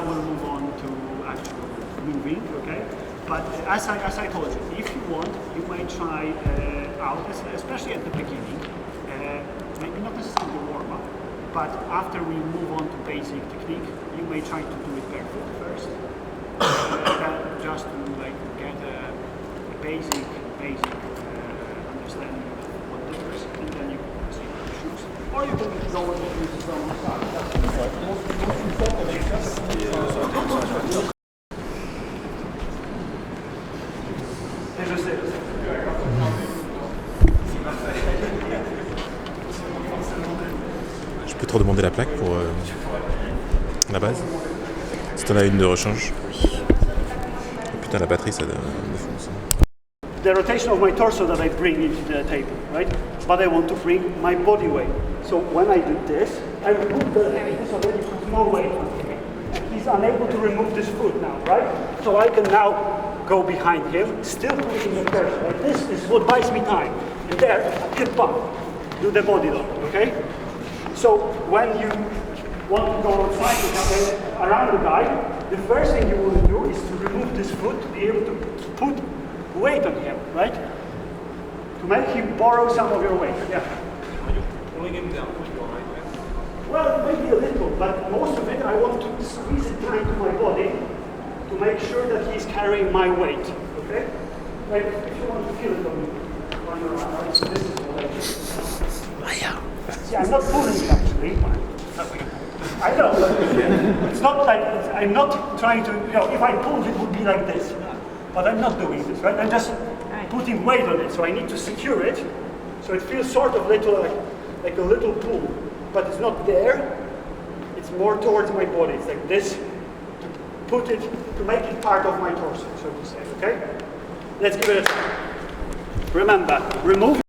we'll move on to actual moving, okay? But as I told you, if you want, you may try out, especially at the beginning, maybe not necessarily the warm-up, but after we move on to basic technique, you may try to do it barefoot first, just to like get a basic understanding of what differs, and then you can proceed with the shoes. Or you can go with the shoes from the start. Je peux te redemander la plaque pour la base? Si t'en as une de rechange. Putain, la batterie ça défonce. The rotation of my torso that I bring into the table, right? But I want to bring my body weight. So when I do this, I remove the leg. This already puts more weight on him. And he's unable to remove this foot now, right? So I can now go behind him, still pushing the torso. Like this is what buys me time. And there, hip bump, do the body lock, okay? So when you want to go outside around the guy, the first thing you want to do is to remove this foot to be able to put weight on him, right? To make him borrow some of your weight. Yeah. Pulling him down with your right hand. Well, maybe a little, but most of it I want to squeeze it tight to my body to make sure that he's carrying my weight. Okay? Like if you want to feel it on your arm, right? So this is what I do. See, I'm not pulling it actually. I know, but it's not like I'm not trying to. You know, if I pulled, it would be like this. But I'm not doing this, right? I'm just putting weight on it, so I need to secure it, so it feels sort of little like a little pull, but it's not there. It's more towards my body. It's like this to put it to make it part of my torso, so to say. Okay? Let's give it a try. Remember, remove.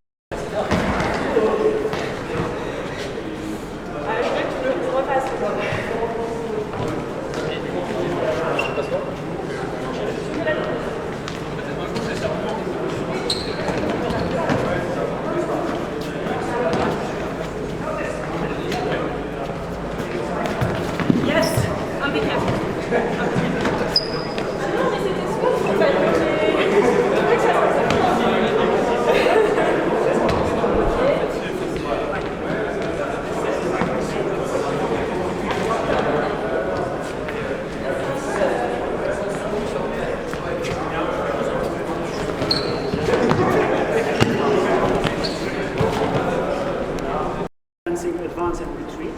Advance and retreat.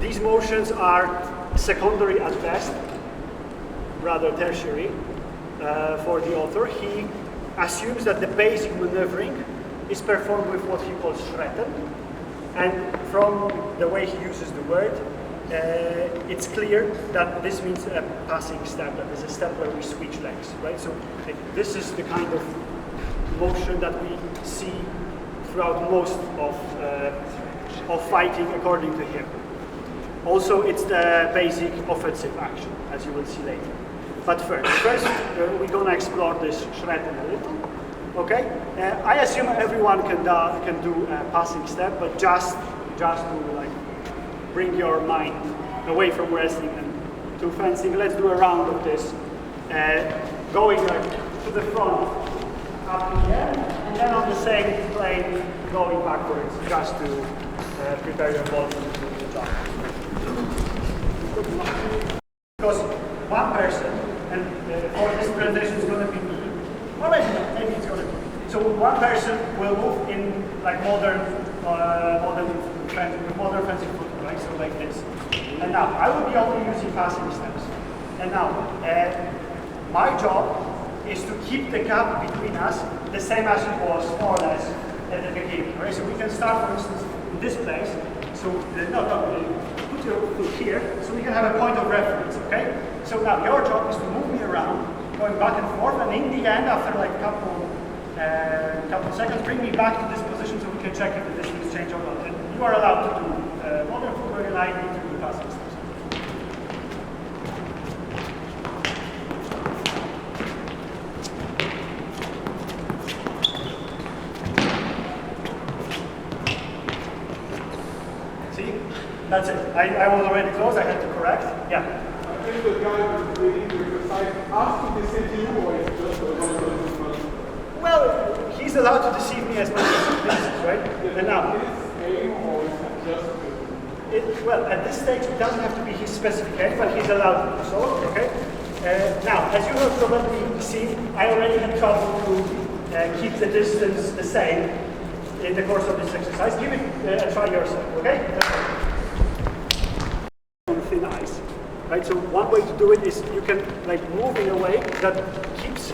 These motions are secondary at best, rather tertiary for the author. He assumes that the basic maneuvering is performed with what he calls Schretten, and from the way he uses the word, it's clear that this means a passing step, that is a step where we switch legs, right? So this is the kind of motion that we see throughout most of fighting according to him. Also, it's the basic offensive action, as you will see later. But first we're gonna explore this Schretten a little. Okay? I assume everyone can do a passing step, but just to like bring your mind away from wrestling and to fencing. Let's do a round of this, going like to the front, up to here, and then on the same plane, going backwards, just to prepare your body to do the job. Because one person, and for this presentation is going to be me, well maybe it's going to be. So one person will move in like modern fencing football, right? So like this. And now I will be only using passing steps. And now my job is to keep the gap between us the same as it was more or less at the beginning. Right? So we can start, for instance, in this place. So put your foot here, so we can have a point of reference. Okay. So now your job is to move me around, going back and forth, and in the end, after like a couple seconds, bring me back to this position so we can check if the distance change or not. And you are allowed to do modern footwork, and I need to do passing steps. That's it. I was already close. I had to correct. Yeah. I think the guy was really because I asked to deceive you or it's just a one. Well, he's allowed to deceive me as much as he pleases, right? And now, aim or is it just well, at this stage, it doesn't have to be his specific aim, but he's allowed to do so. Okay. Now, as you have probably seen, I already had trouble to keep the distance the same in the course of this exercise. Give it a try yourself. Okay. Thin ice, right? So one way to do it is you can like move in a way that keeps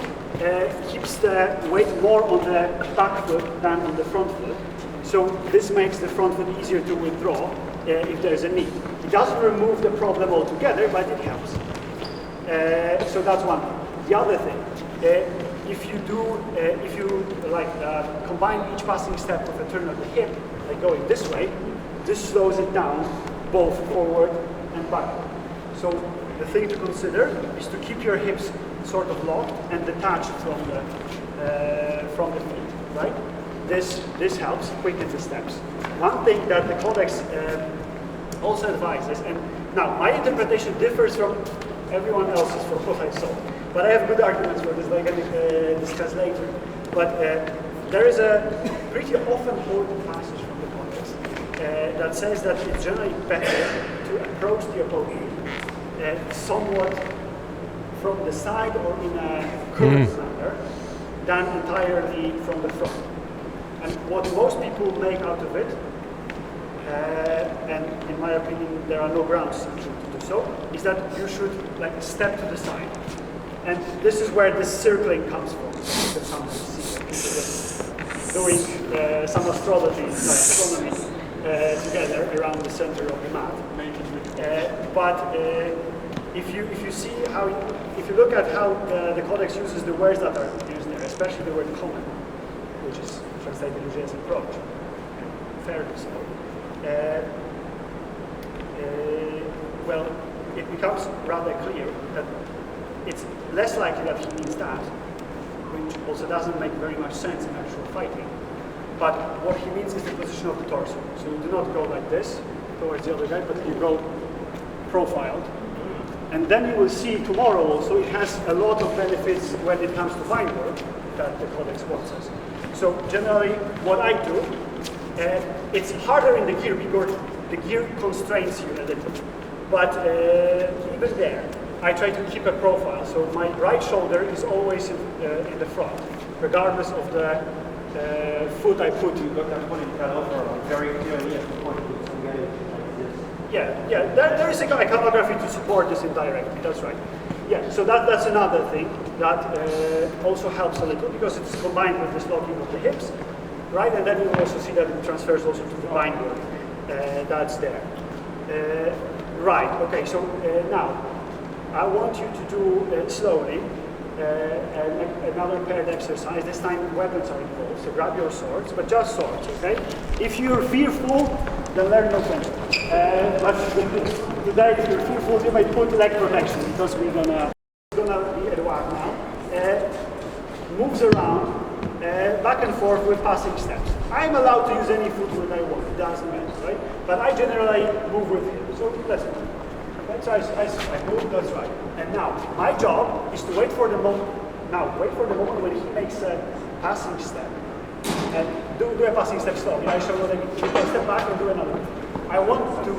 the weight more on the back foot than on the front foot. So this makes the front foot easier to withdraw if there is a need. It doesn't remove the problem altogether, but it helps. So that's one thing. The other thing, if you combine each passing step with a turn of the hip, like going this way, this slows it down both forward and backward. So the thing to consider is to keep your hips sort of locked and detached from the feet, right? This helps quicken the steps. One thing that the Codex also advises, and now my interpretation differs from everyone else's from what I saw, but I have good arguments for this, like I can discuss later. But there is a pretty often quoted passage from the Codex that says that it's generally better to approach the opponent somewhat from the side or in a curved manner than entirely from the front. And what most people make out of it, and in my opinion there are no grounds to do so, is that you should like step to the side. And this is where the circling comes from. That some see doing some astrology, astronomy together around the center of the mat. But if you see how, if you look at how the Codex uses the words that are used there, especially the word common, which is translated usually as approach, fairly so, well, it becomes rather clear that it's less likely that he means that, which also doesn't make very much sense in actual fighting. But what he means is the position of the torso. So you do not go like this towards the other guy, but you go profiled. And then you will see tomorrow also it has a lot of benefits when it comes to bind work that the Codex wants us. So generally what I do, it's harder in the gear because the gear constrains you a little. But even there, I try to keep a profile. So my right shoulder is always in the front, regardless of the foot I put. You got that point cut off or very clearly at the point you can get it like this. Yeah. There is a iconography to support this indirectly. That's right. Yeah. So that's another thing that also helps a little because it's combined with this locking of the hips, right? And then you will also see that it transfers also to the bind work that's there. Right. Okay. So now I want you to do slowly. Another paired exercise. This time weapons are involved, so grab your swords, but just swords, okay? If you're fearful, then learn no fence. But today, if you're fearful, you might put leg protection because we're gonna be Edouard now. Moves around, back and forth with passing steps. I'm allowed to use any footwork I want, it doesn't matter, right? But I generally move with him, so let's move. So I move, that's right. And now, my job is to wait for the moment. Now, wait for the moment when he makes a passing step. And do a passing step slowly. I show what I mean. Step back and do another. I want to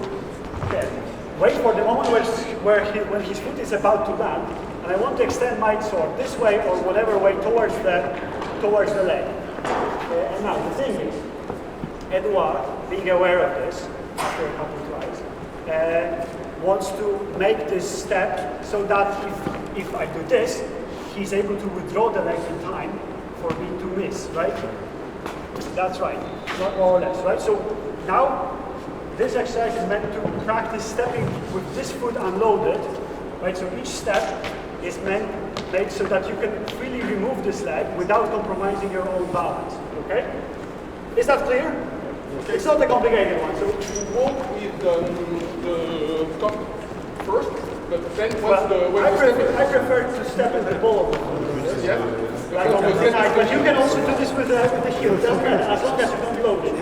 wait for the moment when his foot is about to land, and I want to extend my sword this way or whatever way towards the leg. And now, the thing is, Edouard, being aware of this, after a couple of tries, wants to make this step so that if I do this, he's able to withdraw the leg in time for me to miss, right? That's right, more or less, right? So now, this exercise is meant to practice stepping with this foot unloaded, right? So each step is made so that you can freely remove this leg without compromising your own balance, okay? Is that clear? Okay. It's not a complicated one. So you walk with the top first, but then I prefer to step in the ball. Yeah. Like on the side, but you can also do this with the heel. Doesn't matter, as long as you don't load it.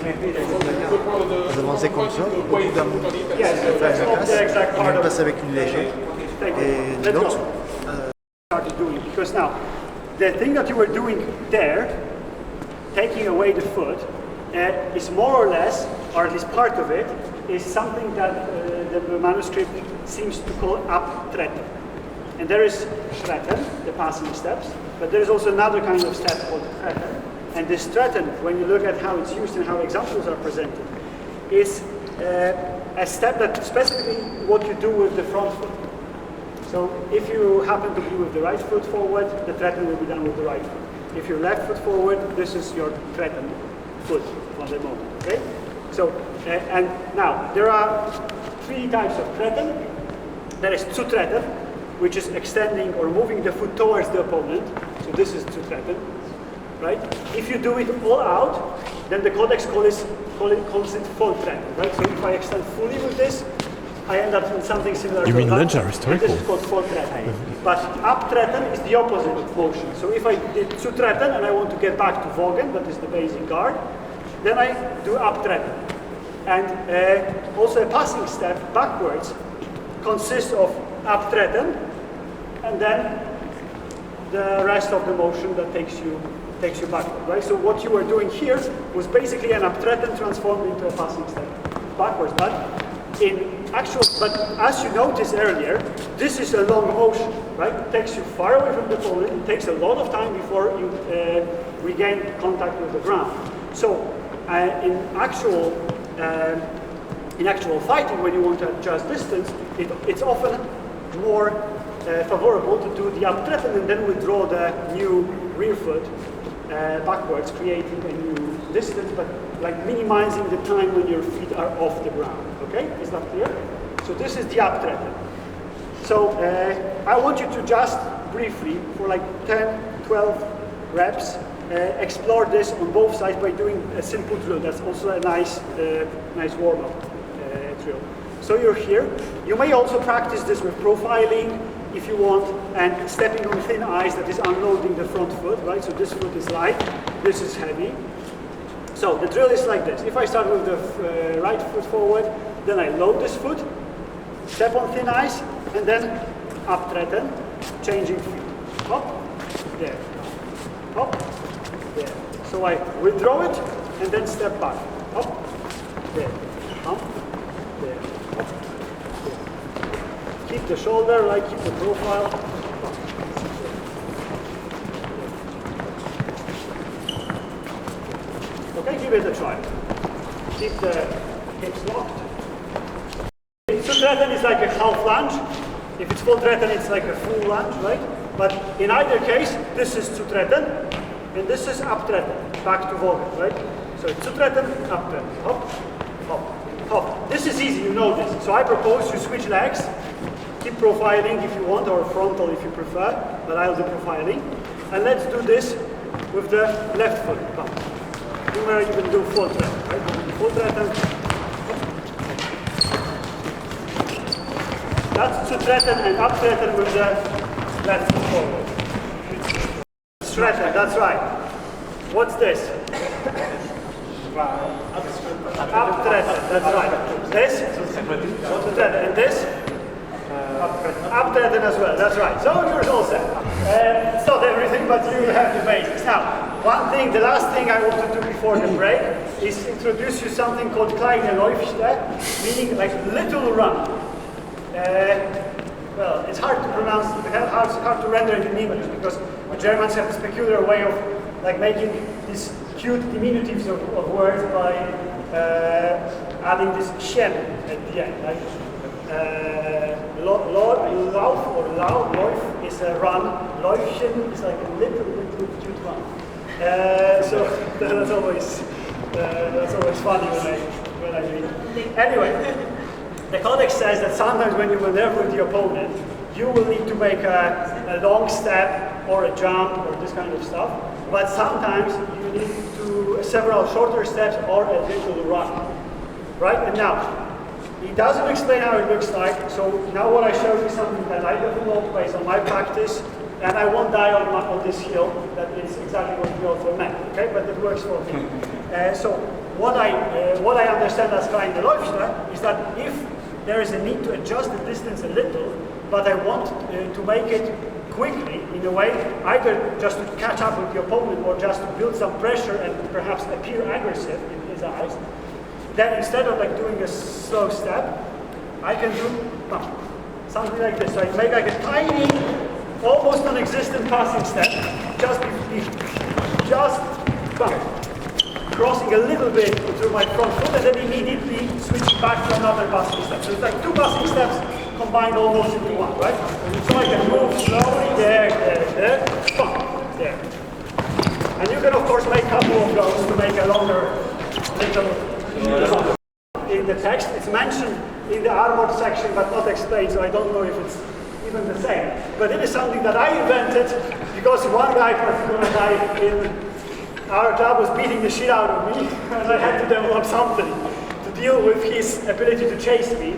Vous avancez comme ça, au bout d'un moment, Yes, that's not the exact on part of passe it. avec une légère. Thank Et you. Let's l'autre, go. Started doing, because now the thing that you were doing there, taking away the foot, is more or less, or at least part of it, is something that the manuscript seems to call abtreten. And there is treten, the passing steps, but there is also another kind of step called treten. And this treten, when you look at how it's used and how examples are presented, is a step that specifically what you do with the front foot. So if you happen to be with the right foot forward, the treten will be done with the right foot. If your left foot forward, this is your treten foot for the moment, okay? So, and now, there are three types of treten. There is zutreten, which is extending or moving the foot towards the opponent. So this is zutreten, right? If you do it all out, then the Codex calls it volltreten, right? So if I extend fully with this, I end up in something similar You to mean that. lunge are And historical? this is called volltreten. But abtreten is the opposite motion. So if I did zutreten and I want to get back to Vogen, that is the basic guard, then I do abtreten. And also a passing step backwards consists of abtreten and then the rest of the motion that takes you backward, right? So what you were doing here was basically an abtreten transformed into a passing step backwards. But as you noticed earlier, this is a long motion, right? It takes you far away from the opponent. It takes a lot of time before you regain contact with the ground. So in actual fighting, when you want to adjust distance, it's often more favorable to do the abtreten and then withdraw the new rear foot backwards, creating a new distance, but like minimizing the time when your feet are off the ground. Okay, is that clear? So this is the abtreten. So I want you to just briefly, for like 10, 12 reps, explore this on both sides by doing a simple drill. That's also a nice warm-up drill. So you're here. You may also practice this with profiling if you want, and stepping on thin ice that is unloading the front foot, right? So this foot is light, this is heavy. So the drill is like this. If I start with the right foot forward, then I load this foot, step on thin ice, and then abtreten, changing feet. Hop, there, hop, there. So I withdraw it, and then step back. Hop, there, hop, there, hop, there. Keep the shoulder, right, keep the profile. Okay, give it a try. Keep the hips locked. Zutreten is like a half lunge. If it's volltreten, it's like a full lunge, right? But in either case, this is zutreten, and this is abtreten, back to Vogen, right? So it's zutreten, abtreten, hop, hop, hop. This is easy, you know this. So I propose you switch legs, keep profiling if you want, or frontal if you prefer, but I'll do profiling. And let's do this with the left foot. Come. Where you can do volltreten, right? Volltreten. That's zutreten and abtreten with the left foot forward. Streten, that's right. What's this? Abtreten, that's right. This? Zutreten, and this? Abtreten as well, that's right. So you're all set. It's not everything, but you have the basics. Now, one thing, the last thing I want to do before the break is introduce you something called kleine Läufste, meaning like little run. Well, it's hard to pronounce, it's hard to render it in English because the Germans have this peculiar way of like making these cute diminutives of words by adding this chen at the end. Like, lauf or lauf is is run. Läufchen is like a little cute run. So that's always funny when I read. Anyway, the codex says that sometimes when you maneuver with the opponent, you will need to make a long step or a jump or this kind of stuff. But sometimes you need to do several shorter steps or a little run. Right? And now, he doesn't explain how it looks like, so now what I showed you is something that I developed based on my practice, and I won't die on this hill, that is exactly what we also meant, okay? But it works for me. So what I understand as kleine Läufchen is that if there is a need to adjust the distance a little, but I want to make it quickly, in a way, either just to catch up with the opponent or just to build some pressure and perhaps appear aggressive in his eyes, then instead of like doing a slow step, I can do something like this. So I make like a tiny, almost non-existent passing step, just crossing a little bit through my front foot and then immediately switching back to another passing step. So it's like two passing steps combined almost into one, right? So I can move slowly, there, there. And you can of course make a couple of those to make a longer little. In the text, it's mentioned in the armored section but not explained, so I don't know if it's even the same. But it is something that I invented because one particular guy in our club was beating the shit out of me and I had to develop something to deal with his ability to chase me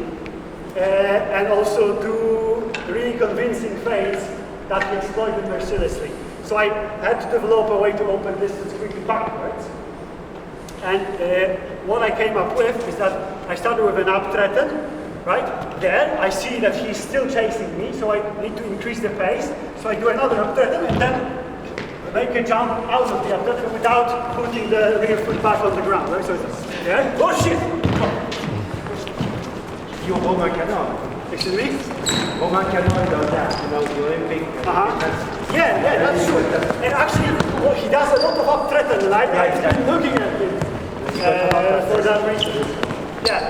and also do really convincing feints that he exploited mercilessly. So I had to develop a way to open distance quickly backwards. And what I came up with is that I started with an abtreten, right? There, I see that he's still chasing me, so I need to increase the pace. So I do another abtreten and then make a jump out of the abtreten without putting the rear foot back on the ground, right? So it's there. Oh shit! You're Romain Canon. Excuse me? Romain Canon does that, the Olympic. Yeah, that's true. And actually, he does a lot of abtreten, and I've been looking at him. For that reason. Yeah.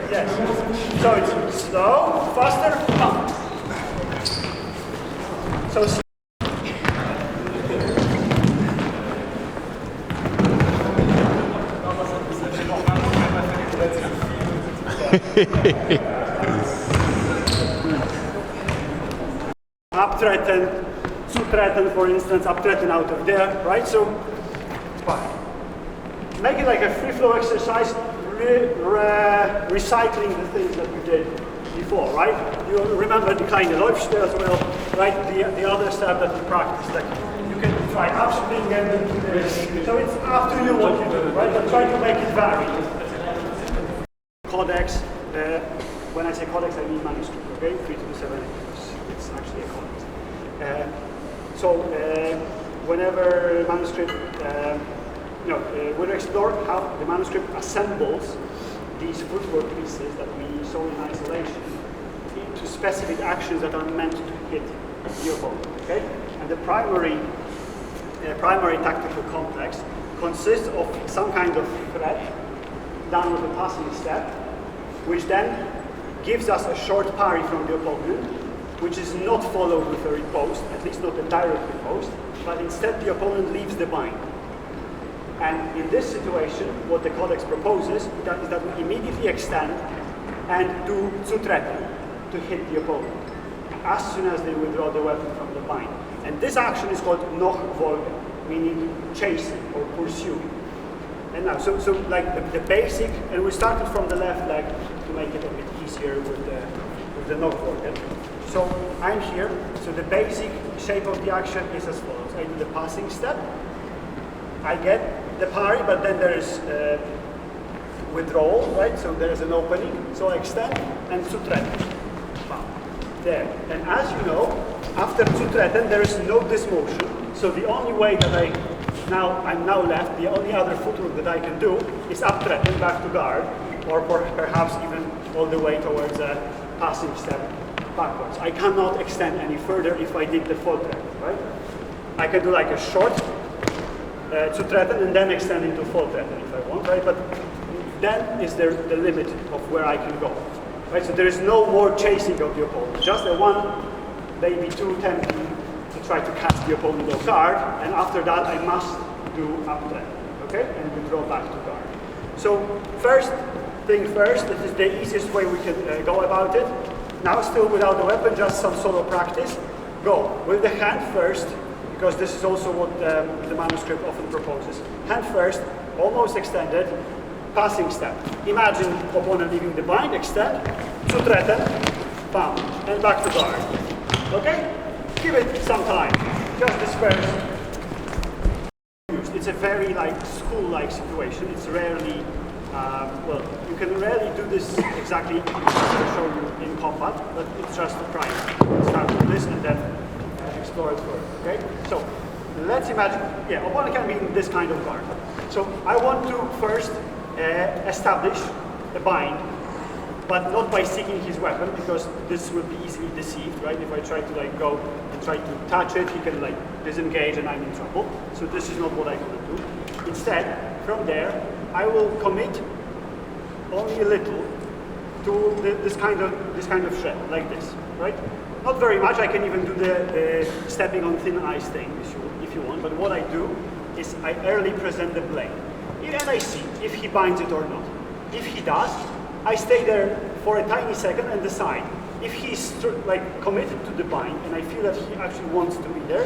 Yes. So it's slow, faster, pump. So abtreten, zutreten, for instance, abtreten out of there, right? So make it like a free flow exercise, recycling the things that we did before, right? You remember the kleine Läufchen as well, right? The other step that we practiced, like you can try upswing and do this. So it's up to you what you do, right? But try to make it vary. Codex, when I say codex, I mean manuscript, okay? 327, it's actually a codex. Whenever manuscript, we'll explore how the manuscript assembles these footwork pieces that we saw in isolation into specific actions that are meant to hit the opponent. Okay? And the primary tactical complex consists of some kind of threat done with a passing step, which then gives us a short parry from the opponent, which is not followed with a riposte, at least not a direct riposte, but instead the opponent leaves the bind. And in this situation, what the codex proposes is that we immediately extend and do zutreten to hit the opponent as soon as they withdraw the weapon from the bind. And this action is called nachfolgen, meaning chasing or pursuing. And now, so like the basic, and we started from the left leg to make it a bit easier with the nachfolgen. So I'm here, so the basic shape of the action is as follows. I do the passing step, I get the parry, but then there is withdrawal, right? So there is an opening, so I extend and zutreten. There. And as you know, after zutreten there is no dismotion, so the only way that I'm now left, the only other footwork that I can do is abtreten back to guard, or perhaps even all the way towards a passing step backwards. I cannot extend any further if I did the footwork, right? I can do like a short zutreten and then extend into footwork if I want, right? But then is the limit of where I can go, right? So there is no more chasing of the opponent, just a one may be too tempting to try to catch the opponent off guard, and after that I must do up threat, okay? And withdraw back to guard. So first thing first, this is the easiest way we can go about it. Now still without the weapon, just some solo practice. Go with the hand first, because this is also what the manuscript often proposes. Hand first, almost extended, passing step. Imagine opponent leaving the bind, extend, to threaten, bam, and back to guard. Okay? Give it some time. Just this first. It's a very like school-like situation. It's rarely, well, you can rarely do this exactly as I show you in combat, but it's just a try. Start with this and then explore it further. Okay? So let's imagine, yeah, opponent can be in this kind of guard. So I want to first establish a bind, but not by seeking his weapon, because this will be easily deceived, right? If I try to like go and try to touch it, he can like disengage and I'm in trouble. So this is not what I want to do. Instead, from there, I will commit only a little to this kind of shred, like this, right? Not very much. I can even do the stepping on thin ice thing if you want. But what I do is I early present the blade, and I see if he binds it or not. If he does, I stay there for a tiny second and decide. If he's like committed to the bind and I feel that he actually wants to be there,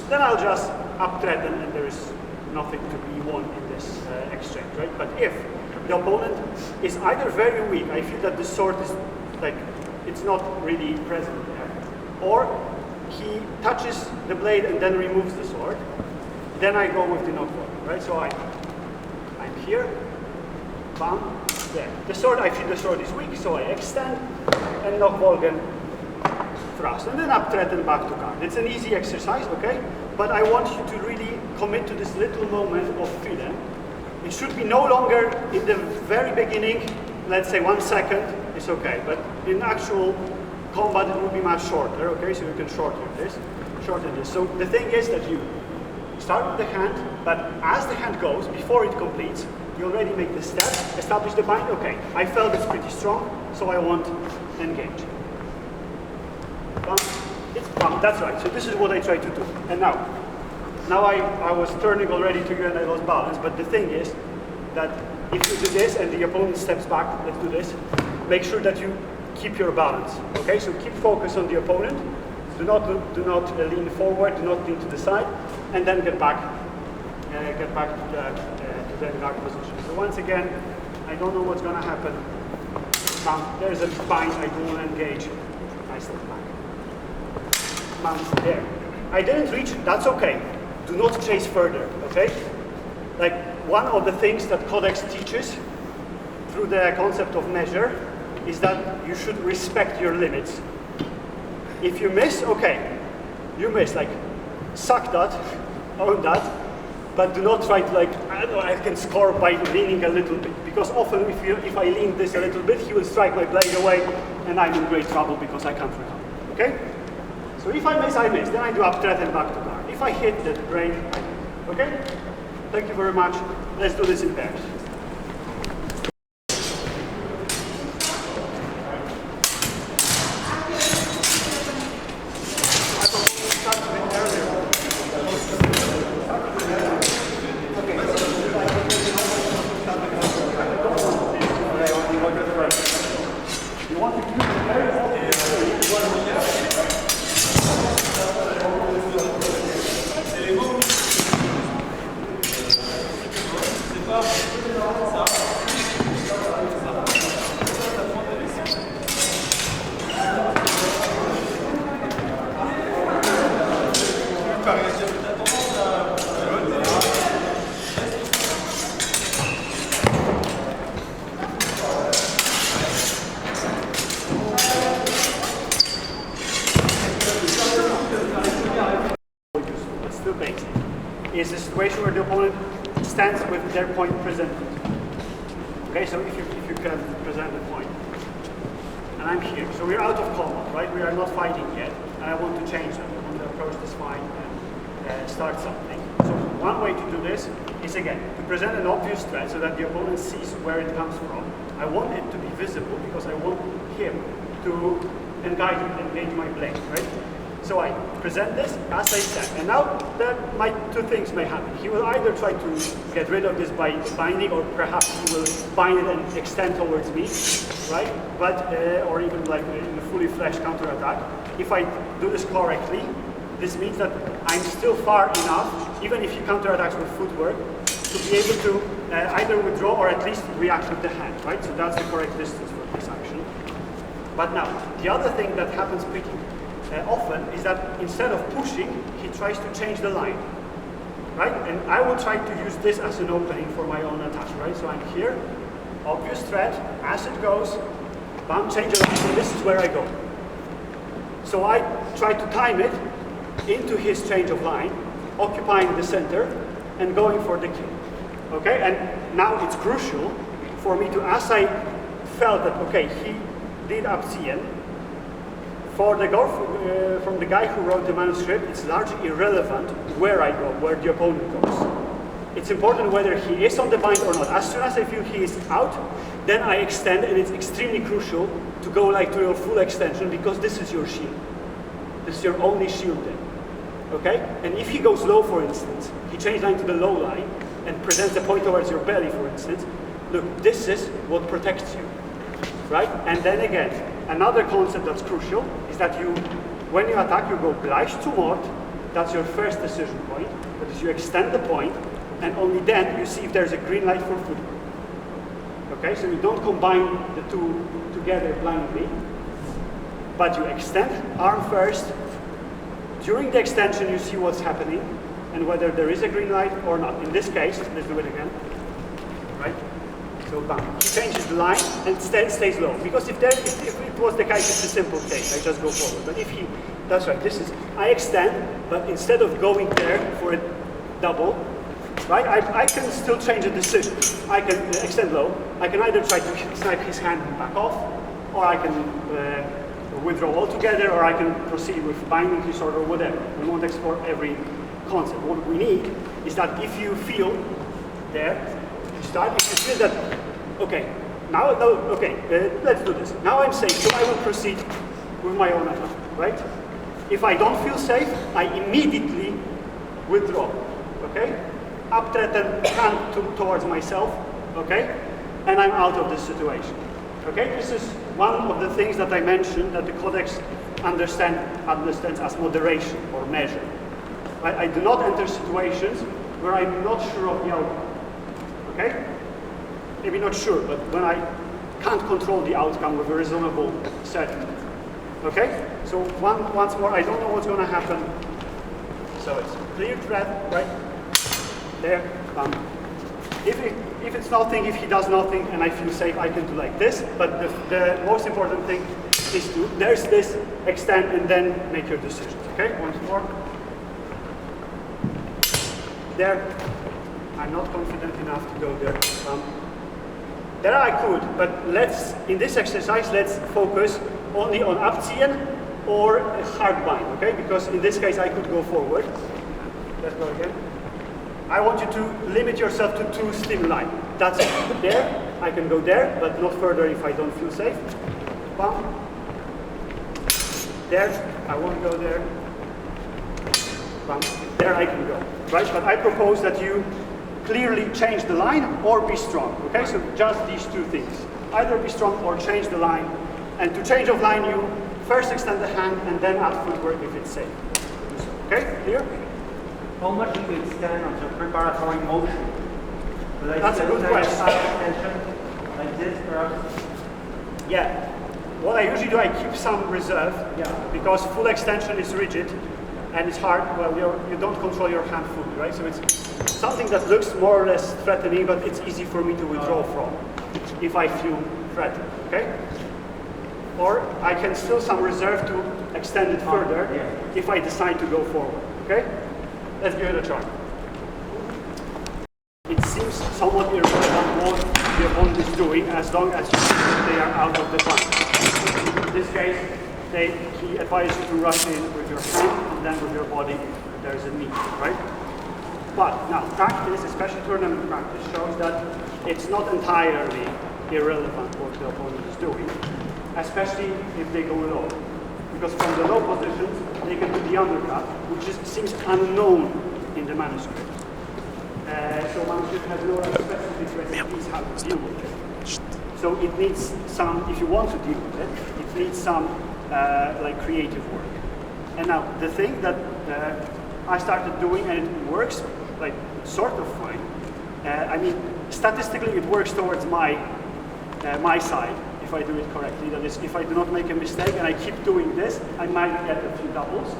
then I'll just up threaten and there is nothing to be won in this exchange, right? But if the opponent is either very weak, I feel that the sword is like, it's not really present there, or he touches the blade and then removes the sword, then I go with the knockball, right? So I'm here, bam, there. The sword, I feel the sword is weak, so I extend and knockbolgen thrust, and then up threaten back to guard. It's an easy exercise, okay? But I want you to really commit to this little moment of freedom. It should be no longer in the very beginning, let's say 1 second, it's okay. But in actual combat, it will be much shorter, okay? So you can shorten this. So the thing is that you start with the hand, but as the hand goes, before it completes, you already make the step, establish the bind, okay. I felt it's pretty strong, so I want engage. Bump, it's bump, that's right. So this is what I try to do. And now I was turning already to you and I lost balance, but the thing is that if you do this and the opponent steps back, let's do this, make sure that you keep your balance, okay? So keep focus on the opponent, do not lean forward, do not lean to the side, and then get back to the guard position. So once again, I don't know what's going to happen. Now, there's a bind, I don't want to engage, I step back. Mount there. I didn't reach, that's okay. Do not chase further, okay? Like, one of the things that Codex teaches through the concept of measure is that you should respect your limits. If you miss, okay, you miss, like, suck that, own that, but do not try to like, I don't know, I can score by leaning a little bit, because often if I lean this a little bit, he will strike my blade away, and I'm in great trouble because I can't recover, okay? So if I miss, then I do up threat and back to guard. If I hit the brain, I hit, okay? Thank you very much. Let's do this in pairs. Is a situation where the opponent stands with their point presented. Okay, so if you can present the point. And I'm here. So we're out of combat, right? We are not fighting yet. And I want to change that. I want to approach this fight and start something. So one way to do this is, again, to present an obvious threat so that the opponent sees where it comes from. I want it to be visible because I want him to engage my blade, right? So I present this as I stand. And now two things may happen. He will either try to get rid of this by binding, or perhaps he will bind it and extend towards me, right? But, or even like in a fully fleshed counterattack. If I do this correctly, this means that I'm still far enough, even if he counterattacks with footwork, to be able to either withdraw or at least react with the hand, right? So that's the correct distance for this action. But now, the other thing that happens pretty often is that instead of pushing, he tries to change the line, right? And I will try to use this as an opening for my own attack, right? So I'm here, obvious threat, as it goes, bam, change the line, so this is where I go. So I try to time it into his change of line, occupying the center and going for the kill. Okay, and now it's crucial for me to, as I felt that, okay, he did abziehen, from the guy who wrote the manuscript, it's largely irrelevant where I go, where the opponent goes. It's important whether he is on the bind or not. As soon as I feel he is out, then I extend, and it's extremely crucial to go like to your full extension, because this is your shield. This is your only shield then. Okay? And if he goes low, for instance, he changes line to the low line and presents the point towards your belly, for instance, look, this is what protects you, right? And then again, another concept that's crucial is that you, when you attack, you go gleich zu Mord. That's your first decision point. That is, you extend the point, and only then you see if there's a green light for footwork. Okay, so you don't combine the two together blindly, but you extend arm first. During the extension, you see what's happening and whether there is a green light or not. In this case, let's do it again. Right? So bam. He changes the line and stays low. Because if it was the case, it's a simple case. I just go forward. But if he, that's right, this is, I extend, but instead of going there for a double, right, I can still change the decision. I can extend low. I can either try to snipe his hand and back off, or I can withdraw altogether, or I can proceed with binding his sword or whatever. We won't explore every concept. What we need is that if you feel there, you start, if you feel that, okay, now, let's do this. Now I'm safe, so I will proceed with my own attack, right? If I don't feel safe, I immediately withdraw, okay? Abtreten hand towards myself, okay? And I'm out of this situation. Okay, this is one of the things that I mentioned that the Codex understands as moderation or measure. Right? I do not enter situations where I'm not sure of the outcome. Okay? Maybe not sure, but when I can't control the outcome with a reasonable certainty. Okay? So once more, I don't know what's going to happen. So it's clear threat, right? There. If it's nothing, if he does nothing and I feel safe, I can do like this. But the most important thing is to, there's this, extend, and then make your decisions. Okay, once more. There. I'm not confident enough to go there. There I could, but in this exercise, let's focus only on abziehen or hard bind, okay? Because in this case, I could go forward. Let's go again. I want you to limit yourself to 2 stimuli. That's it. There, I can go there, but not further if I don't feel safe. Bam. There, I won't go there. Bam. There I can go, right? But I propose that you clearly change the line or be strong, okay? So just these 2 things. Either be strong or change the line. And to change of line, you first extend the hand and then add footwork if it's safe. Okay, clear? How much do you extend on the preparatory motion? That's a good question. Extension, like this, perhaps? Yeah. What I usually do, I keep some reserve. Yeah. Because full extension is rigid and it's hard. Well, you don't control your hand fully, right? So it's something that looks more or less threatening, but it's easy for me to withdraw from if I feel threatened. Okay. Or I can still some reserve to extend it further if I decide to go forward. Okay. Let's give it a try. It seems somewhat irrelevant what the opponent is doing as long as you see that they are out of the bind. In this case, he advises you to rush in with your hand and then with your body if there is a need, right? But now, practice, especially tournament practice, shows that it's not entirely irrelevant what the opponent is doing, especially if they go low. because from the low positions they can do the undercut, which seems unknown in the manuscript. So manuscript has no specific recipes how to deal with it. So it needs some, if you want to deal with it, it needs some like creative work. And now the thing that I started doing, and it works like sort of fine. I mean, statistically it works towards my side if I do it correctly. That is, if I do not make a mistake and I keep doing this, I might get a few doubles.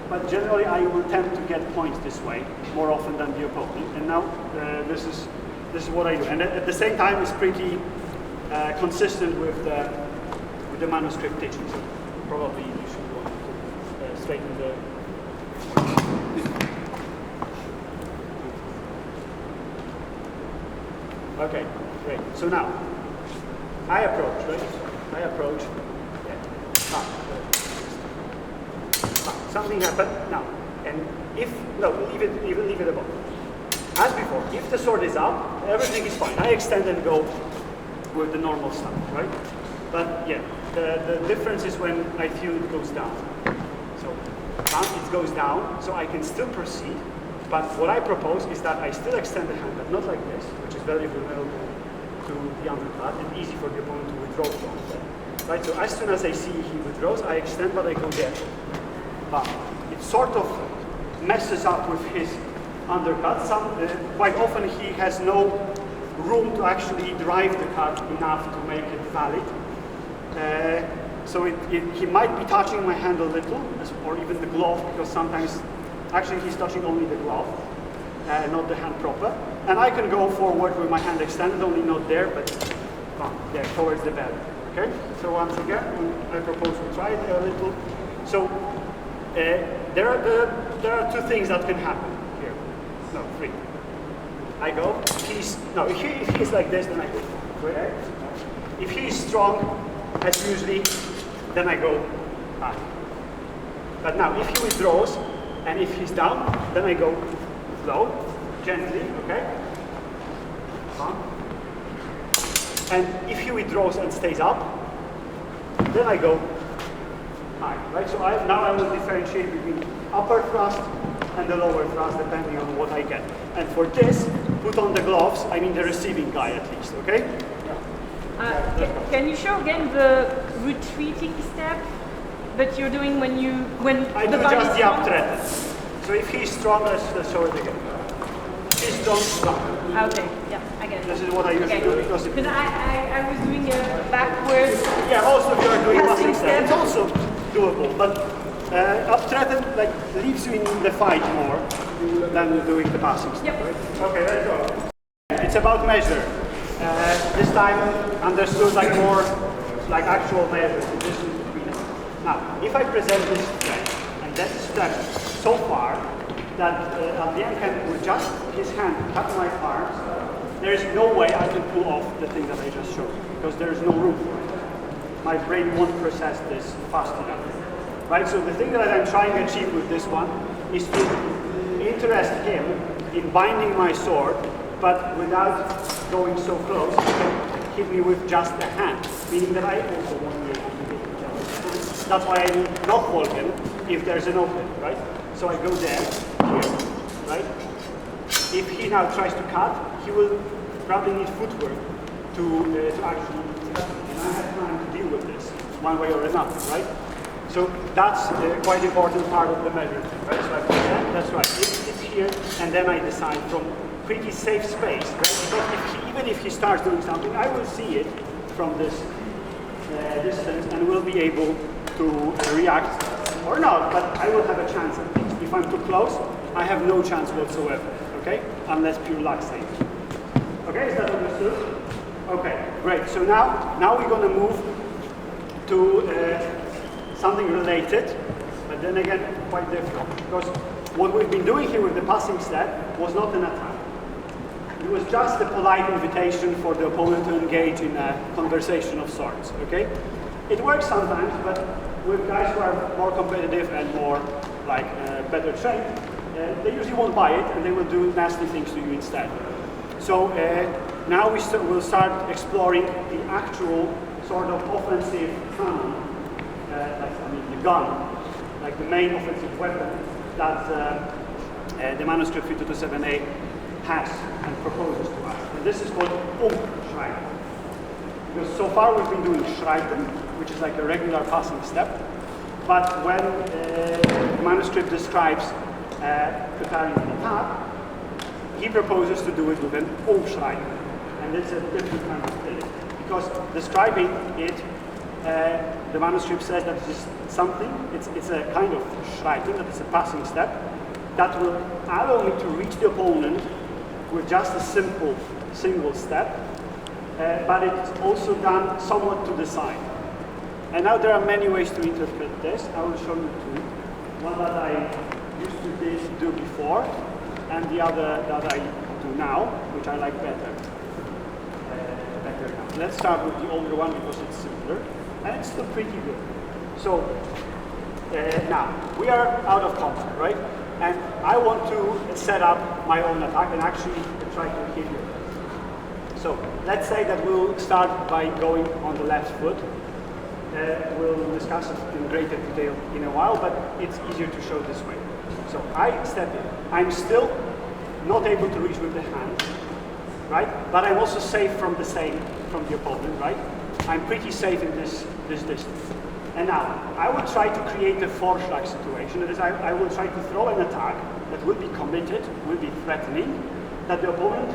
But generally I will tend to get points this way more often than the opponent. And now this is what I do. And at the same time it's pretty consistent with the manuscript teaching. So probably you should want to straighten the... Okay, great. So now, I approach, right? I approach. Yeah. Something happened now. And if, no, leave it above. As before, if the sword is up, everything is fine. I extend and go with the normal stuff, right? But yeah, the difference is when I feel it goes down. So now it goes down, so I can still proceed. But what I propose is that I still extend the hand, but not like this, which is very vulnerable to the undercut and easy for the opponent to withdraw from. Right? So as soon as I see he withdraws, I extend, but I go there. But it sort of messes up with his undercut. Quite often he has no room to actually drive the cut enough to make it valid. So he might be touching my hand a little, or even the glove, because sometimes actually he's touching only the glove, not the hand proper. And I can go forward with my hand extended, only not there, but there, towards the belly. Okay? So once again, I propose we try it a little. So there are two things that can happen here. No, three. I go, if he's like this, then I go forward. If he's strong, as usually, then I go high. But now, if he withdraws, and if he's down, then I go low, gently, okay? And if he withdraws and stays up, then I go high, right? So now I will differentiate between upper thrust and the lower thrust, depending on what I get. And for this, put on the gloves, I mean the receiving guy at least, okay? Can you show again the retreating step that you're doing when I do just the up thread. So if he's strong, let's show it again. He's strong. Okay, yeah, I get it. This is what I usually do because I was doing a backwards. Yeah, most of you are doing passing passing step. It's also doable, but up thread like leaves you in the fight more than doing the passing step. Yep. Right? Okay, let's go. It's about measure. This time understood like more like actual measures. Now, if I present this stretch, and that stretch so far that Adrian can adjust his hand, cut my arms, there is no way I can pull off the thing that I just showed you, because there is no room for it. My brain won't process this fast enough. Right? So the thing that I'm trying to achieve with this one is to interest him in binding my sword, but without going so close, he can hit me with just a hand, meaning that I also won't be able to hit him. That's why I need knock Volken if there's an opening, right? So I go there, here, right? If he now tries to cut, he will probably need footwork to actually cut me. And I have time to deal with this, one way or another, right? So that's quite important part of the measurement, right? So I present, that's right, it's here, and then I decide from pretty safe space, right? Because even if he starts doing something, I will see it from this distance and will be able to react or not, but I will have a chance at least. If I'm too close, I have no chance whatsoever, okay? Unless pure luck saves. Okay, is that understood? Okay, great. So now we're going to move to something related, but then again, quite different. Because what we've been doing here with the passing step was not an attack. It was just a polite invitation for the opponent to engage in a conversation of sorts, okay? It works sometimes, but with guys who are more competitive and more like better trained, they usually won't buy it and they will do nasty things to you instead. So now we'll start exploring the actual sort of offensive family the gun, like the main offensive weapon that the manuscript 3227a has and proposes to us. And this is called Umschreiten. Because so far we've been doing Schreiten, which is like a regular passing step. But when the manuscript describes preparing an attack, he proposes to do it with an Umschreiten. And it's a different kind of thing. Because describing it, the manuscript says that it's something, it's a kind of Schreiten, that is a passing step, that will allow me to reach the opponent with just a simple single step, but it's also done somewhat to the side. And now there are many ways to interpret this. I will show you two. One that I used to do before, and the other that I do now, which I like better. Now. Let's start with the older one because it's simpler, and it's still pretty good. So now we are out of combat, right? And I want to set up my own attack and actually try to hit you. So let's say that we'll start by going on the left foot. We'll discuss it in greater detail in a while, but it's easier to show this way. So I step in. I'm still not able to reach with the hand, right? But I'm also safe from the opponent, right? I'm pretty safe in this distance. And now, I will try to create a Vorschlag situation. That is, I will try to throw an attack that will be committed, will be threatening, that the opponent,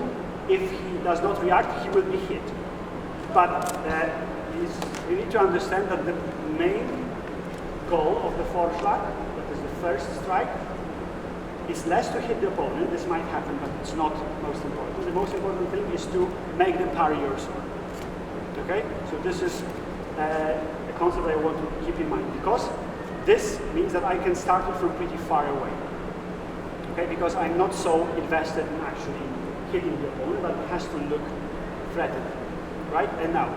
if he does not react, he will be hit. But you need to understand that the main goal of the Vorschlag, that is the first strike, is less to hit the opponent. This might happen, but it's not most important. The most important thing is to make them parry your sword. Okay? So this is a concept I want to keep in mind, because this means that I can start it from pretty far away. Okay? Because I'm not so invested in actually hitting the opponent, but it has to look threatening. Right? And now,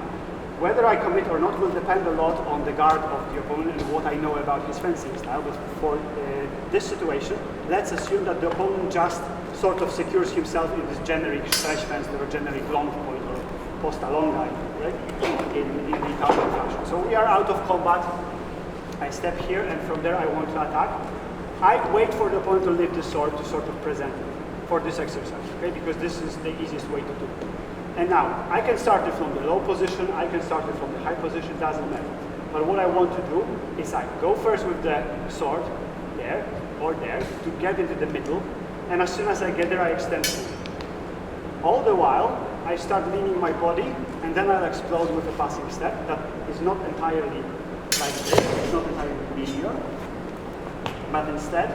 whether I commit or not will depend a lot on the guard of the opponent and what I know about his fencing style. But for this situation, let's assume that the opponent just sort of secures himself in this generic stretch fence or generic long point or posta longa, right? In the Italian fashion. So we are out of combat. I step here, and from there I want to attack. I wait for the opponent to lift the sword to sort of present it for this exercise, okay? Because this is the easiest way to do it. And now, I can start it from the low position, I can start it from the high position, doesn't matter. But what I want to do is I go first with the sword, there, or there, to get into the middle, and as soon as I get there, I extend it. All the while, I start leaning my body, and then I'll explode with a passing step that is not entirely like this, it's not entirely linear, but instead,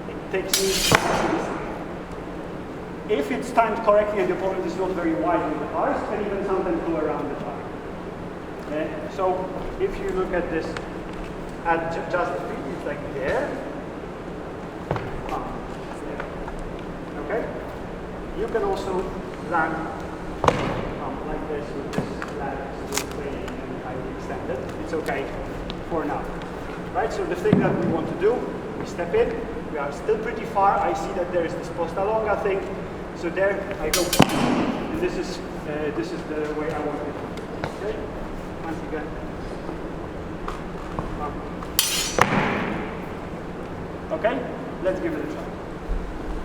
it takes me to this. If it's timed correctly and the opponent is not very wide with the bars, can even sometimes go around the bar. Okay? So if you look at this at just the feet, it's like there. Okay? You can also land like this with this leg still playing and highly extended. It's okay for now. Right? So the thing that we want to do, we step in, we are still pretty far. I see that there is this posta longa thing. So there I go, and this is the way I want it. Okay, once again. Okay, let's give it a try.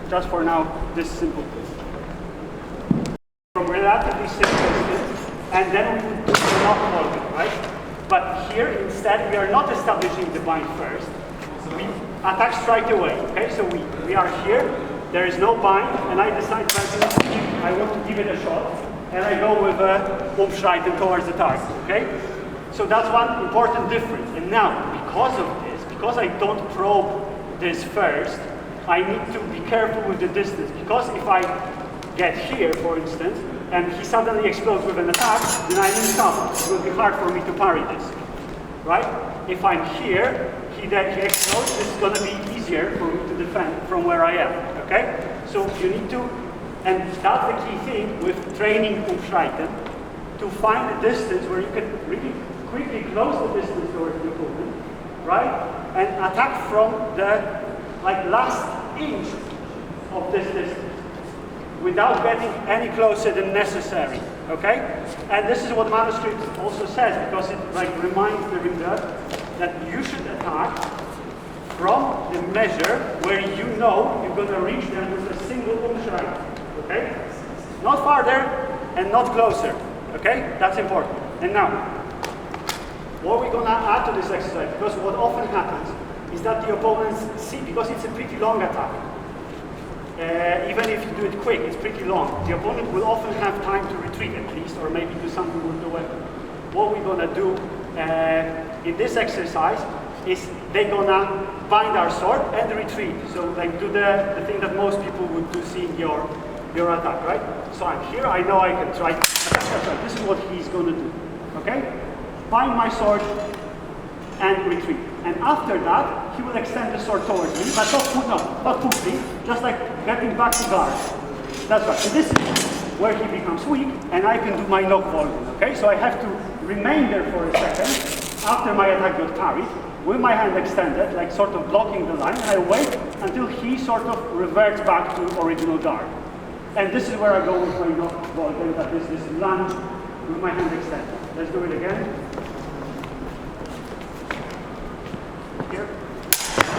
Just for now, this simple thing. From relatively simple distance, and then we would do the knock volume, right? But here instead we are not establishing the bind first. We attack straight away. Okay, so we are here. There is no bind, and I decide I want to give it a shot, and I go with a Umschreiten towards the target, okay? So that's one important difference. And now, because of this, because I don't probe this first, I need to be careful with the distance, because if I get here, for instance, and he suddenly explodes with an attack, then I'm in trouble. It will be hard for me to parry this, right? If I'm here, he explodes, this is going to be easier for me to defend from where I am, okay? So you need to, and that's the key thing with training Umschreiten, to find a distance where you can really quickly close the distance towards the opponent, right? And attack from the last inch of this distance without getting any closer than necessary, Okay? And this is what the manuscript also says, because it like reminds the reader that you should attack from the measure where you know you're going to reach them with a single umschrein. Okay? Not farther and not closer. Okay? That's important. And now, what we're going to add to this exercise, because what often happens is that the opponents see, because it's a pretty long attack, even if you do it quick, it's pretty long. The opponent will often have time to retreat at least, or maybe do something with the weapon. What we're going to do in this exercise is they're going to bind our sword and retreat. So like do the thing that most people would do seeing your attack, right? So I'm here, I know I can try attack. This is what he's going to do, okay? Bind my sword and retreat. And after that, he will extend the sword towards me, but not quickly, just like getting back to guard. That's right. So this is where he becomes weak, and I can do my knock volume, okay? So I have to remain there for a second, after my attack got parried, with my hand extended, like sort of blocking the line, and I wait until he sort of reverts back to original guard. And this is where I go with my knock volume, that is this lunge with my hand extended. Let's do it again. Here,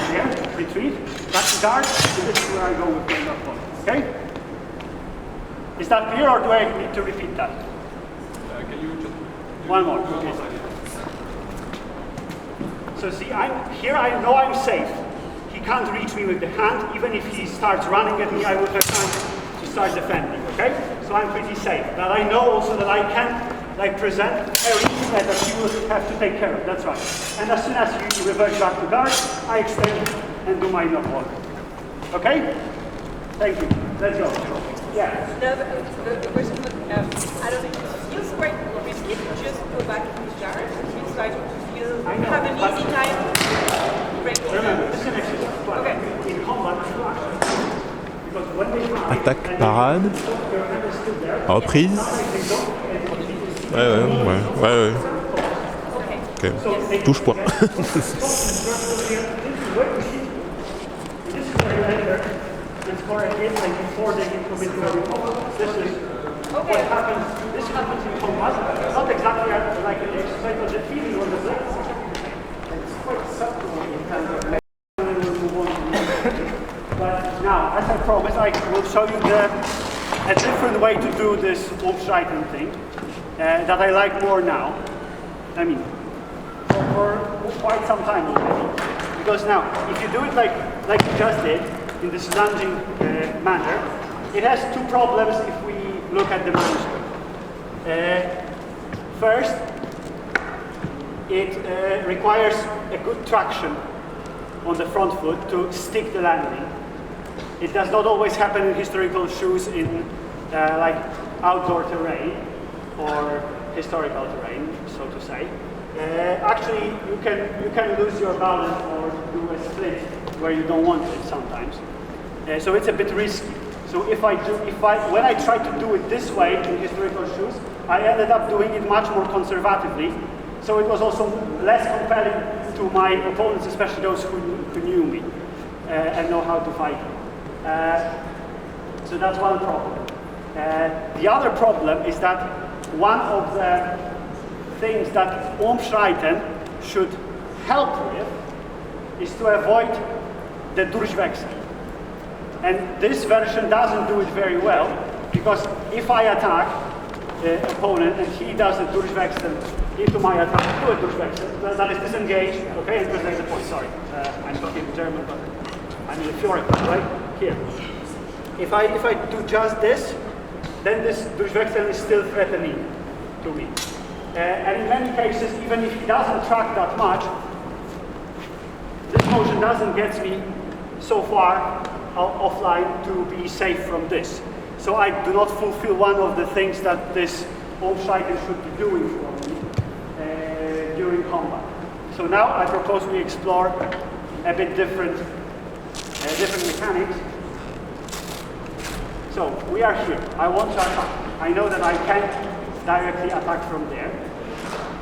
again, retreat, back to guard, and this is where I go with my knock volume, okay? Is that clear, or do I need to repeat that? Can you just... One more. Okay. So see, I know I'm safe. He can't reach me with the hand. Even if he starts running at me, I will have time to start defending, okay? So I'm pretty safe. But I know also that I can like present a reach that he will have to take care of. That's right. And as soon as you revert back to guard, I extend and do my knock volume. Okay? Thank you. Let's go. Yeah. No, the question was, I don't think it feels quite risky to just go back to the guard. It's like you have an easy time breaking. Remember, this is an exercise. Okay. In combat, you actually, because when they fight, Attaque, parade, reprise. Ouais. Ok, touche point. Score a hit like before they commit to a removal. This is what happens. This happens in combat. Not exactly like an exercise, but the feeling on the blade. It's quite subtle in terms of. But now, as I promised, I will show you a different way to do this Umschreiten thing that I like more now. I mean, for quite some time already. Because now, if you do it like you just did, in this lunging manner, it has two problems if we look at the manuscript. First, it requires a good traction on the front foot to stick the landing. It does not always happen in historical shoes in like outdoor terrain or historical terrain, so to say. Actually, you can lose your balance or do a split where you don't want it sometimes. So it's a bit risky. So when I tried to do it this way in historical shoes, I ended up doing it much more conservatively. So it was also less compelling to my opponents, especially those who knew me and know how to fight. So that's one problem. The other problem is that one of the things that Umschreiten should help with is to avoid the Durchwechsel. And this version doesn't do it very well, because if I attack the opponent and he does a Durchwechsel into my attack, do a Durchwechsel, that is disengage, okay, and present the point, sorry. I'm talking German, but I'm in the theoretical, right? Here. If I do just this, then this Durchwechsel is still threatening to me. And in many cases, even if he doesn't track that much, this motion doesn't get me so far offline to be safe from this. So I do not fulfill one of the things that this Umschreiten should be doing for me during combat. So now I propose we explore a bit different mechanics. So we are here. I want to attack. I know that I can't directly attack from there.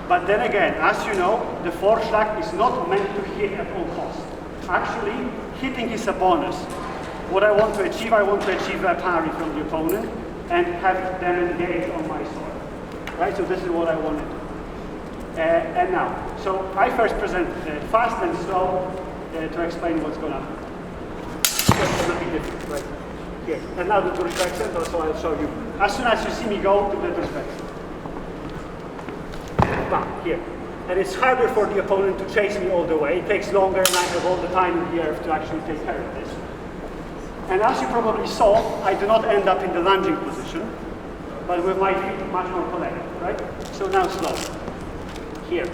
But then again, as you know, the Vorschlag is not meant to hit at all costs. Actually, hitting is a bonus. What I want to achieve a parry from the opponent and have them engage on my sword. right? So this is what I wanted. And now, so I first present fast and slow to explain what's going on. It's going to be different, right? Here. And now the Durchwechsel, so I'll show you. As soon as you see me go to the Durchwechsel. Bam, here. And it's harder for the opponent to chase me all the way. It takes longer and I have all the time in the air to actually take care of this. And as you probably saw, I do not end up in the lunging position, but with my feet much more connected, right? So now slow. Here.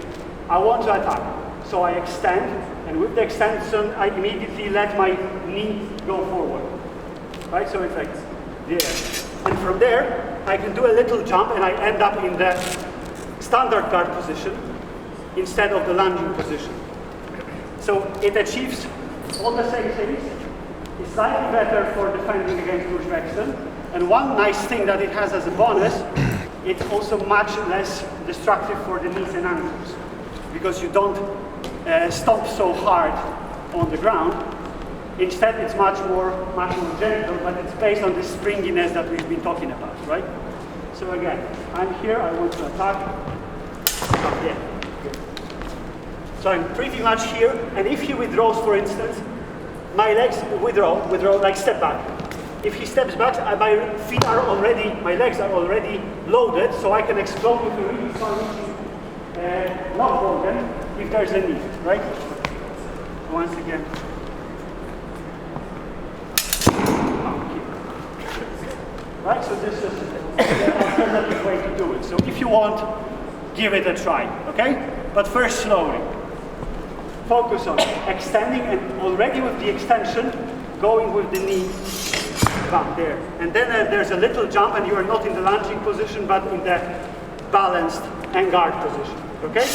I want to attack. So I extend, and with the extension, I immediately let my knee go forward. Right? So it's like there. And from there, I can do a little jump and I end up in the standard guard position instead of the lunging position. So it achieves all the same things. It's slightly better for defending against Durchwechsel. And one nice thing that it has as a bonus, it's also much less destructive for the knees and ankles because you don't stomp so hard on the ground. Instead, it's much more gentle, but it's based on the springiness that we've been talking about, right? So again, I'm here, I want to attack. Yeah. So I'm pretty much here, and if he withdraws, for instance, my legs withdraw, like step back. If he steps back, my feet are already, my legs are already loaded, so I can explode with a really solid not broken if there's a need, right? Once again. Right, so this is the alternative way to do it. So if you want, give it a try, okay? But first slowly. Focus on extending and already with the extension, going with the knee back there. And then there's a little jump and you are not in the lunging position, but in the balanced and guard position, okay?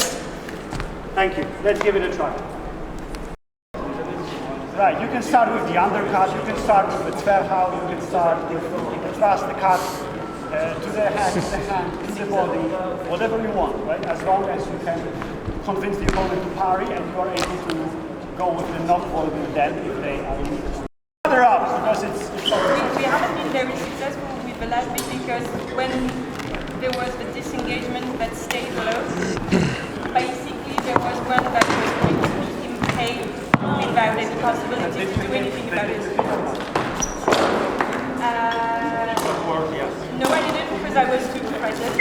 Thank you. Let's give it a try. Right, you can start with the undercut, you can start with the Zwerchhau, you can start with the thrust, the cut, to the head, to the hand, to the body, whatever you want, right? As long as you can convince the opponent to parry and you are able to go with the knock-ball with them if they are in it. Further up, because it's we haven't been very successful with the last bit because when there was the disengagement that stayed low, basically there was one that was going to be impaled without any possibility to do anything about it. No, I didn't because I was too present.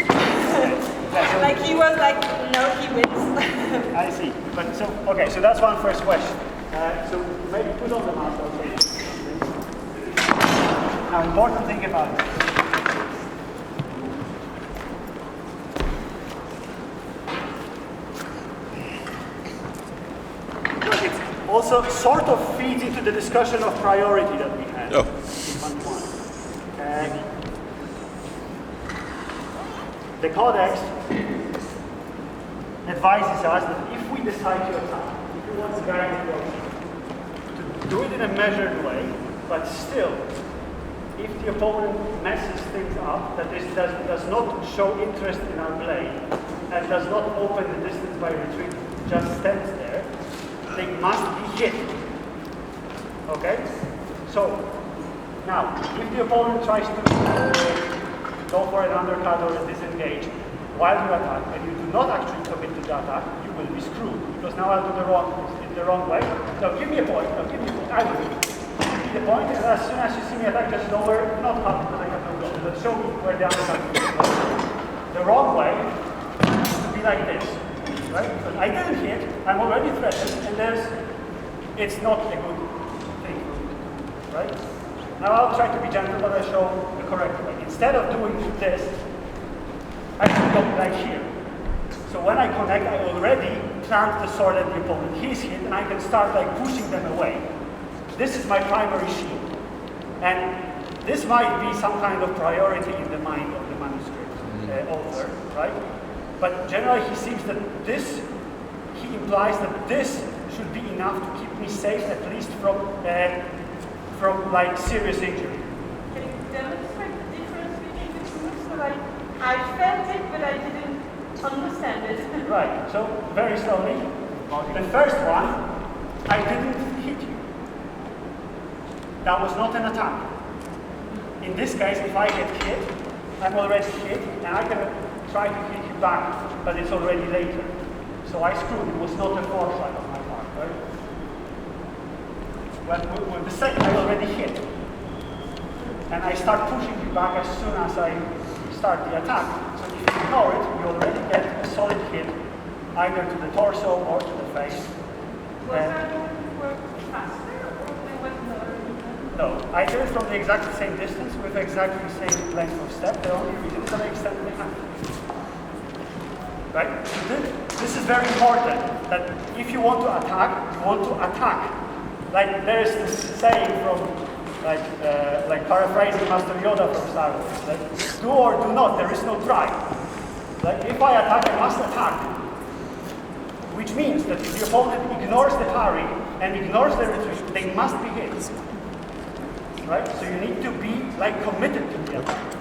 Like he was like, no, he wins. I see. But so okay, so that's one first question. So maybe put on the mask, okay. Now, important thing about it. It also sort of feeds into the discussion of priority that we had. Oh. The Codex advises us that if we decide to attack, if we want to guide the approach, to do it in a measured way, but still, if the opponent messes things up, that this does not show interest in our blade, and does not open the distance by retreat, just stands there, they must be hit. Okay? So, now, if the opponent tries to go for an undercut or a disengage while you attack, and you do not actually commit to the attack, you will be screwed. Because now I'll do the wrong way. Now give me a point. Now give me a point. I will do it. Give me the point, and as soon as you see me attack, just lower, not up because I have no goal, but show me where the undercut is. The wrong way would be like this. Right? Because I didn't hit, I'm already threatened, and it's not a good thing. Right? Now I'll try to be gentle, but I'll show the correct way. Instead of doing this, I should go like here. So when I connect, I already plant the sword at the opponent. He's hit, and I can start like pushing them away. This is my primary shield. And this might be some kind of priority in the mind of the manuscript author, right? But generally he seems that he implies that this should be enough to keep me safe, at least from like serious injury. Can you demonstrate the difference between the two? So like, I felt it, but I didn't understand it. Right, so very slowly. The first one, I didn't hit you. That was not an attack. In this case, if I get hit, I'm already hit, and I can try to hit you back, but it's already later. So I screwed. It was not a foresight on my part, right? When the second I already hit, and I start pushing you back as soon as I start the attack. So if you ignore it, you already get a solid hit, either to the torso or to the face. Was that going to work faster or with another? No, I do it from the exact same distance with exactly the same length of step. The only reason is that I extend the hand. Right? So this is very important, that if you want to attack, you want to attack. Like there is this saying from, like paraphrasing Master Yoda from Star Wars, like, do or do not, there is no try. Like if I attack, I must attack. Which means that if the opponent ignores the parry and ignores the retreat, they must be hit. Right? So you need to be like committed to the attack.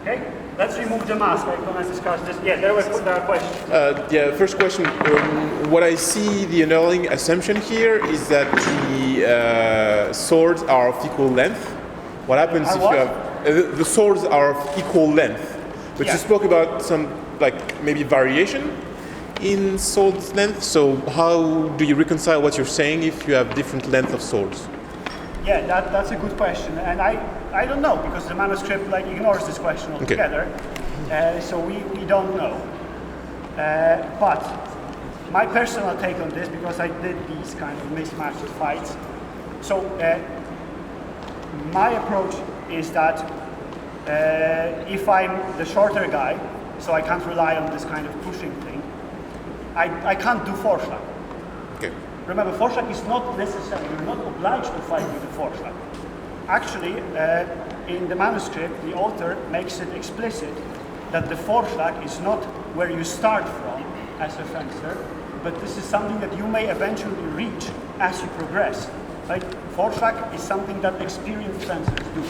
Okay? Let's remove the mask. I'm going to discuss this. Yeah, there are questions. First question. What I see the underlying assumption here is that the swords are of equal length. What happens if you have the swords are of equal length? But you spoke about some like maybe variation in sword's length. So how do you reconcile what you're saying if you have different length of swords? Yeah, that's a good question, and I don't know because the manuscript like ignores this question altogether, so we don't know. But my personal take on this, because I did these kind of mismatched fights, so my approach is that if I'm the shorter guy, so I can't rely on this kind of pushing thing, I can't do Vorschlag. Okay. Remember, Vorschlag is not necessary, you're not obliged to fight with the Vorschlag. Actually, in the manuscript, the author makes it explicit that the Vorschlag is not where you start from as a fencer, but this is something that you may eventually reach as you progress. Right? Vorschlag is something that experienced fencers do.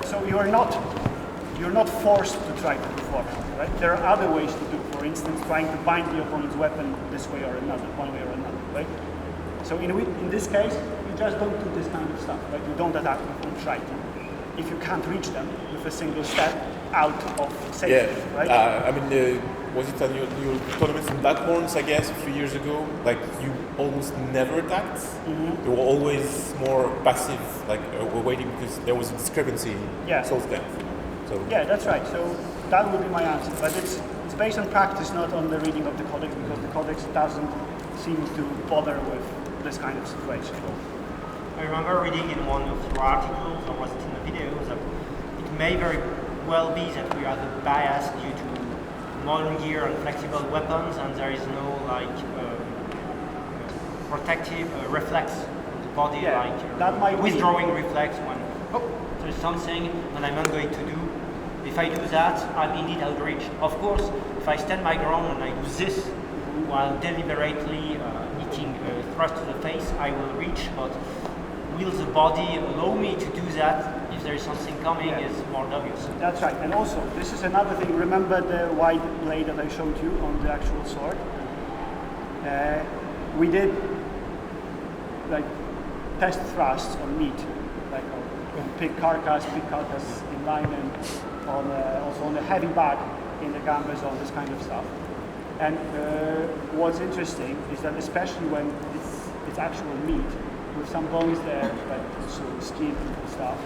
So you're not forced to try to do Vorschlag. Right? There are other ways to do. For instance, trying to bind the opponent's weapon this way or another, one way or another, right? So in this case, you just don't do this kind of stuff, right? You don't attack and try to. If you can't reach them with a single step out of safety, right? I mean, was it on your tournaments in Blackhorns, I guess, a few years ago? Like, you almost never attacked? Mm-hmm. You were always more passive, like, waiting because there was a discrepancy in soul length. So. Yeah, that's right. So that would be my answer. But it's based on practice, not on the reading of the codex, because the codex doesn't seem to bother with this kind of situation. I remember reading in one of your articles, or was it in the videos, that it may very well be that we are the bias due to modern gear and flexible weapons, and there is no protective reflex of the body, that might withdrawing reflex when there's something and I'm not going to do. If I do that, I'm indeed outreached. Of course, if I stand my ground and I do this while deliberately eating a thrust to the face, I will reach, but will the body allow me to do that if there is something coming is more obvious. That's right. And also, this is another thing. Remember the wide blade that I showed you on the actual sword? We did like test thrusts on meat, like on pig carcass in line, and on also on the heavy back in the gambas, on this kind of stuff. And what's interesting is that especially when it's actual meat with some bones there, like so skin and stuff,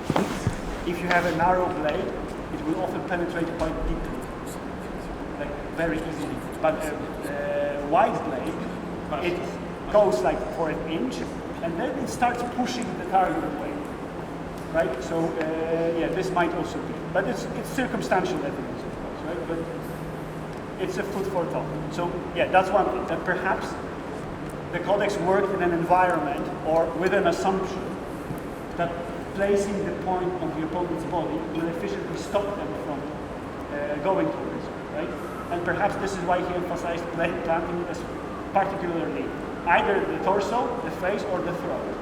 if you have a narrow blade, it will often penetrate quite deeply, like very easily. But a wide blade, it goes like for an inch, and then it starts pushing the target away. Right? So this might also be, but it's circumstantial evidence, of course, right? But it's a food for thought. So that's one thing, that perhaps the codex worked in an environment or with an assumption that placing the point on the opponent's body will efficiently stop them from going towards it, right? And perhaps this is why he emphasized planting as particularly either the torso, the face, or the throat,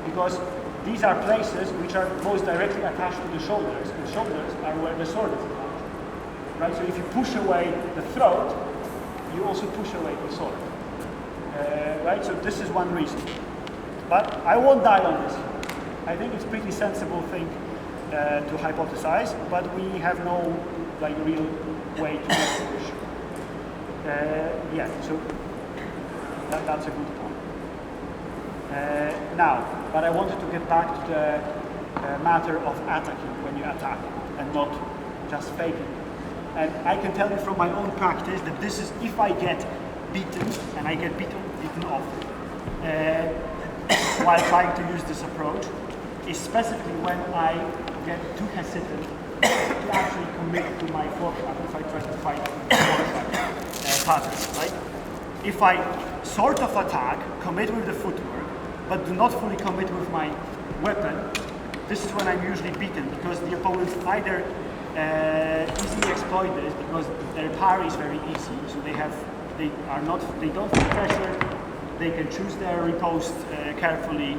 because these are places which are most directly attached to the shoulders. The shoulders are where the sword is attached. Right? So if you push away the throat, you also push away the sword. Right? So this is one reason. But I won't die on this. I think it's a pretty sensible thing to hypothesize, but we have no like real way to get solution. Yeah, so that's a good point. Now, but I wanted to get back to the matter of attacking when you attack and not just faking. And I can tell you from my own practice that this is if I get beaten, and I get beaten off while trying to use this approach, is specifically when I get too hesitant to actually commit to my forearm if I try to fight patterns, right? If I sort of attack, commit with the footwork, but do not fully commit with my weapon, this is when I'm usually beaten because the opponents either easily exploit this because their parry is very easy, so they don't feel pressure, they can choose their riposte carefully,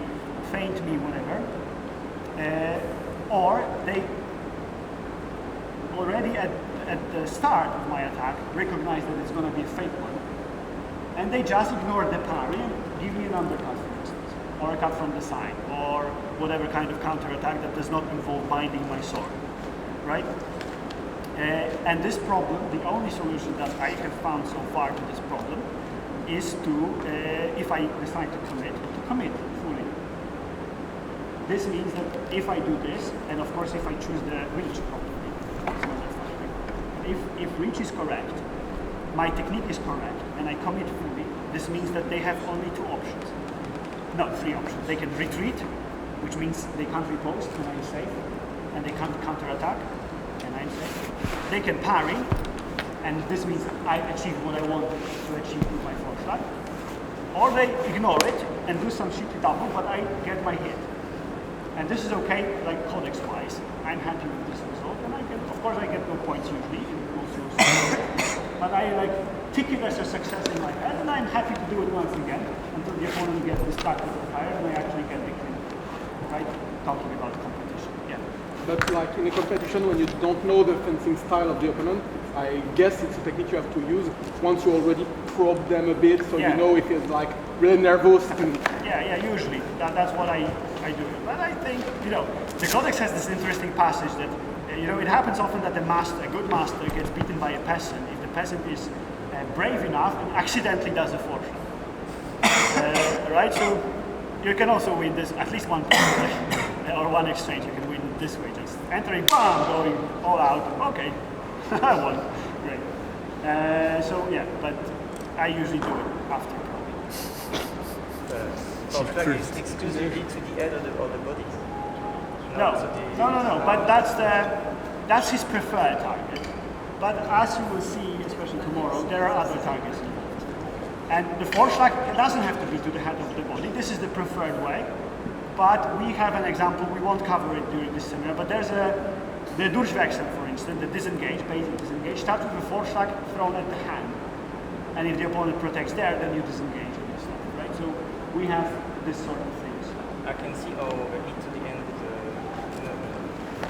feint me, whatever, or they already at the start of my attack recognize that it's going to be a fake one, and they just ignore the parry and give me an undercut, for instance, or a cut from the side, or whatever kind of counter-attack that does not involve binding my sword, right? And this problem, the only solution that I have found so far to this problem is to, if I decide to commit fully. This means that if I do this, and of course if I choose the reach properly, if reach is correct, my technique is correct, and I commit fully, this means that they have only two options. No, three options. They can retreat, which means they can't riposte and I'm safe, and they can't counterattack, and I'm safe. They can parry, and this means I achieve what I want to achieve with my forearm. Or they ignore it and do some shitty double, but I get my hit. And this is okay, like codex-wise. I'm happy with this result, and I get, of course, I get no points usually in most rules, but I like tick it as a success in my head, and I'm happy to do it once again until the opponent gets distracted or tired, and I actually get the kill. Right? Talking about competition. Yeah. But like in a competition, when you don't know the fencing style of the opponent, I guess it's a technique you have to use once you already probe them a bit, so you know if it's like really nervous. Yeah, usually. That's what I do. But I think, the Codex has this interesting passage that, it happens often that a good master gets beaten by a peasant if the peasant is brave enough and accidentally does a fortune. Right? So you can also win this at least one point, or one exchange. You can win this way, just entering, bam, going all out. Okay, I won. Great. But I usually do it after probably. Is exclusively to the head of the body? No. But that's his preferred target. But as you will see, especially tomorrow, there are other targets involved. And the Vorschlag doesn't have to be to the head of the body. This is the preferred way. But we have an example. We won't cover it during this seminar. But there's the Durchwechsel, for instance, the disengage, basic disengage, starts with a Vorschlag thrown at the hand. And if the opponent protects there, then you disengage and stuff, right? So we have this sort of things. I can see how a hit to the end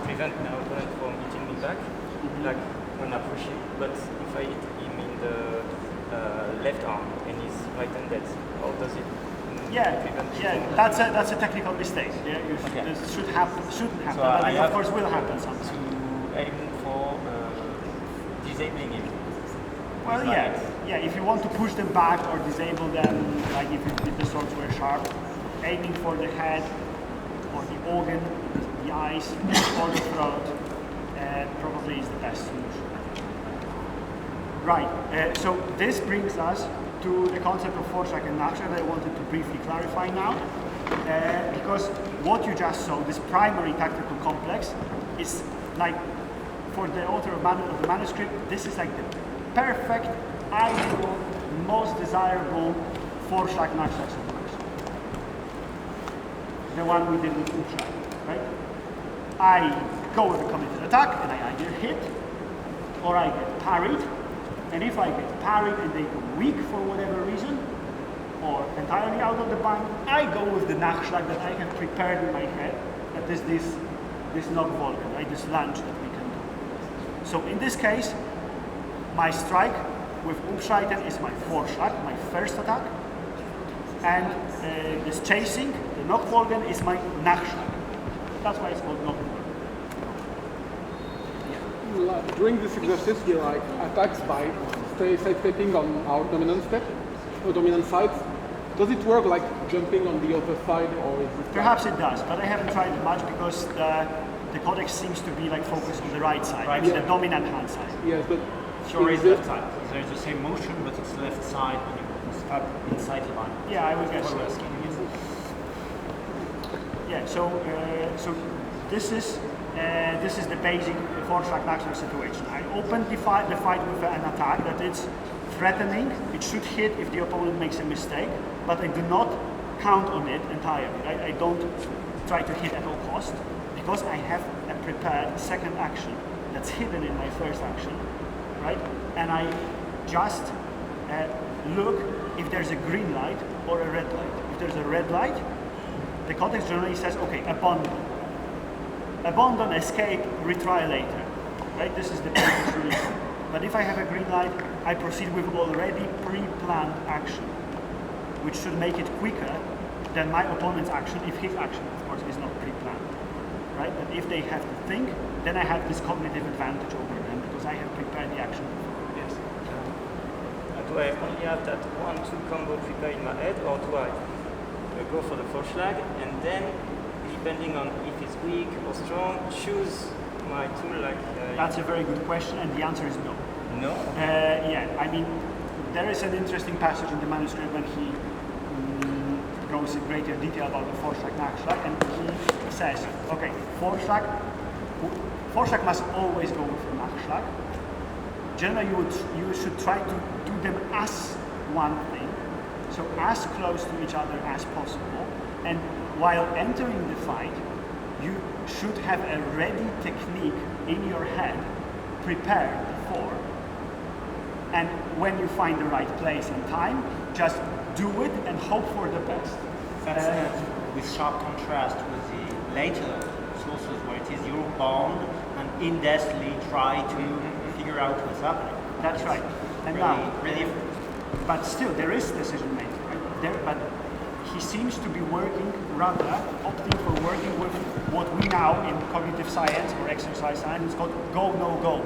prevent my opponent from hitting me back, like when I push him. But if I hit him in the left arm and he's right-handed, how does it prevent him from that's a technical mistake. Yeah, this shouldn't happen, so but it of course will happen sometimes. To aim for disabling him. Well, if you want to push them back or disable them, like if the swords were sharp, aiming for the head or the organ, the eyes, or the throat, probably is the best solution. Right, so this brings us to the concept of Vorschlag and Nachschlag that I wanted to briefly clarify now, because what you just saw, this primary tactical complex, is like, for the author of the manuscript, this is like the perfect, ideal, most desirable Vorschlag Nachschlag situation. The one we did with Umschlag, right? I go with a committed attack and I either hit or I get parried. And if I get parried and they go weak for whatever reason, or entirely out of the bind, I go with the Nachschlag that I have prepared in my head, that is this Knockvolken, right? This lunge that we can do. So in this case, my strike with Umschreiten is my Vorschlag, my first attack, and this chasing, the Knockvolken, is my Nachschlag. That's why it's called Knockvolken. during this exercise, we like attacks by side-stepping on our dominant step, or dominant sides. Does it work like jumping on the other side, or is it? Perhaps it does, but I haven't tried it much because the codex seems to be like focused on the right side, Right. the dominant hand side. Yes, but Sure is is it- left side. There's the same motion, but it's left side when you start inside the line. Yeah, I would guess That's so. what we're asking. Yeah, so this is the basic four-track Naxxrack situation. I opened the fight with an attack that it's threatening. It should hit if the opponent makes a mistake, but I do not count on it entirely. I don't try to hit at all cost because I have a prepared second action that's hidden in my first action, right? And I just look if there's a green light or a red light. If there's a red light, the context generally says, okay, abandon, escape, retry later, right? This is the basic solution. But if I have a green light, I proceed with already pre-planned action, which should make it quicker than my opponent's action, if his action, of course, is not pre-planned, right? But if they have to think, then I have this cognitive advantage over them because I have prepared the action before. Yes. Do I only have that 1-2 combo prepared in my head, or do I go for the Vorschlag and then, depending on if it's weak or strong, choose my tool like... That's a very good question, and the answer is no. No? Yeah, I mean, there is an interesting passage in the manuscript when he goes in greater detail about the four-track Naxxrack, and he says, okay, four-track must always go with Naxxrack. Generally, you should try to do them as one thing, so as close to each other as possible, and while entering the fight, you should have a ready technique in your head prepared before, and when you find the right place and time, just do it and hope for the best. That's with sharp contrast with the later sources where it is you're bound and in-depthly try to figure out what's happening. That's right. And Really, but still, there is decision making, right? But he seems to be working, rather opting for working with what we now in cognitive science or exercise science is called go, no go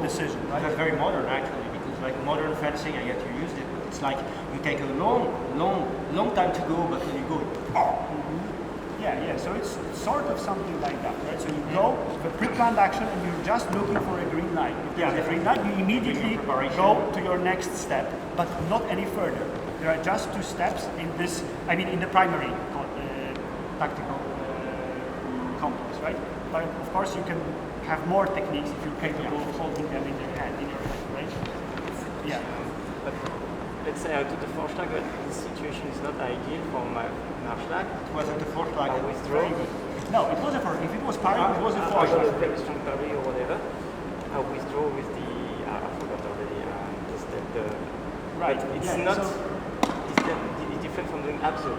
decision, right? That's very modern actually, because like modern fencing, I get you used it, but it's like you take a long time to go, but when you go, Yeah, so it's sort of something like that, right? So you go with a pre-planned action and you're just looking for a green light. If there's a green light, you immediately go to your next step, but not any further. There are just two steps in this, I mean in the primary tactical complex, right? But of course you can have more techniques if you're capable of holding them in your head, right? Yeah. But let's say I took the Vorschlag, but this situation is not ideal for my Naxxrack. it wasn't the fourth line. I withdraw. No, it was a four. If it was parry, it was a I four. got a very strong parry or whatever. I withdraw with the, I forgot already, the step. Right, But it's yeah, not, so- it's different from doing Abzu.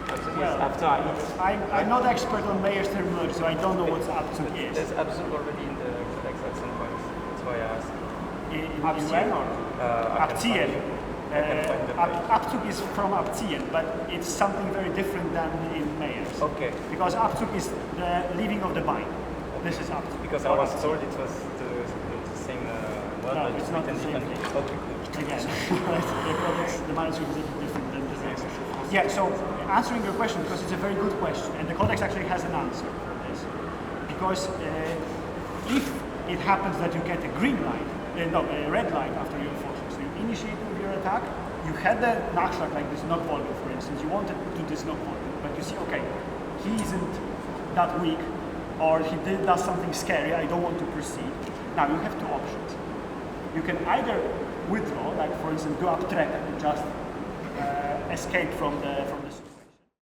Abzu is after I hit. I'm not expert on Mayer's terminology, so I don't know what's up to is. There's Abzu already in the codex at some point. That's why I asked. Abziehen or Abziehen. I can find the page. Abzug is from Abziehen, but it's something very different than in Mayer's. Okay. Because Abzug is the leaving of the bind. This is Abzug. Because I was told it was the same word, No, but it's not the written same differently. thing. Okay, cool. Again, the codex, the manuscript is a bit different than the text. Yeah, so answering your question, because it's a very good question, and the codex actually has an answer for this. Because if it happens that you get a green light, a red light after your fortune, so you initiate with your attack, you had the Naxxrack like this knock volume, for instance, you wanted to do this knock volume, but you see, okay, he isn't that weak, or he does something scary, I don't want to proceed. Now you have two options. You can either withdraw, like for instance, go up track and just escape from the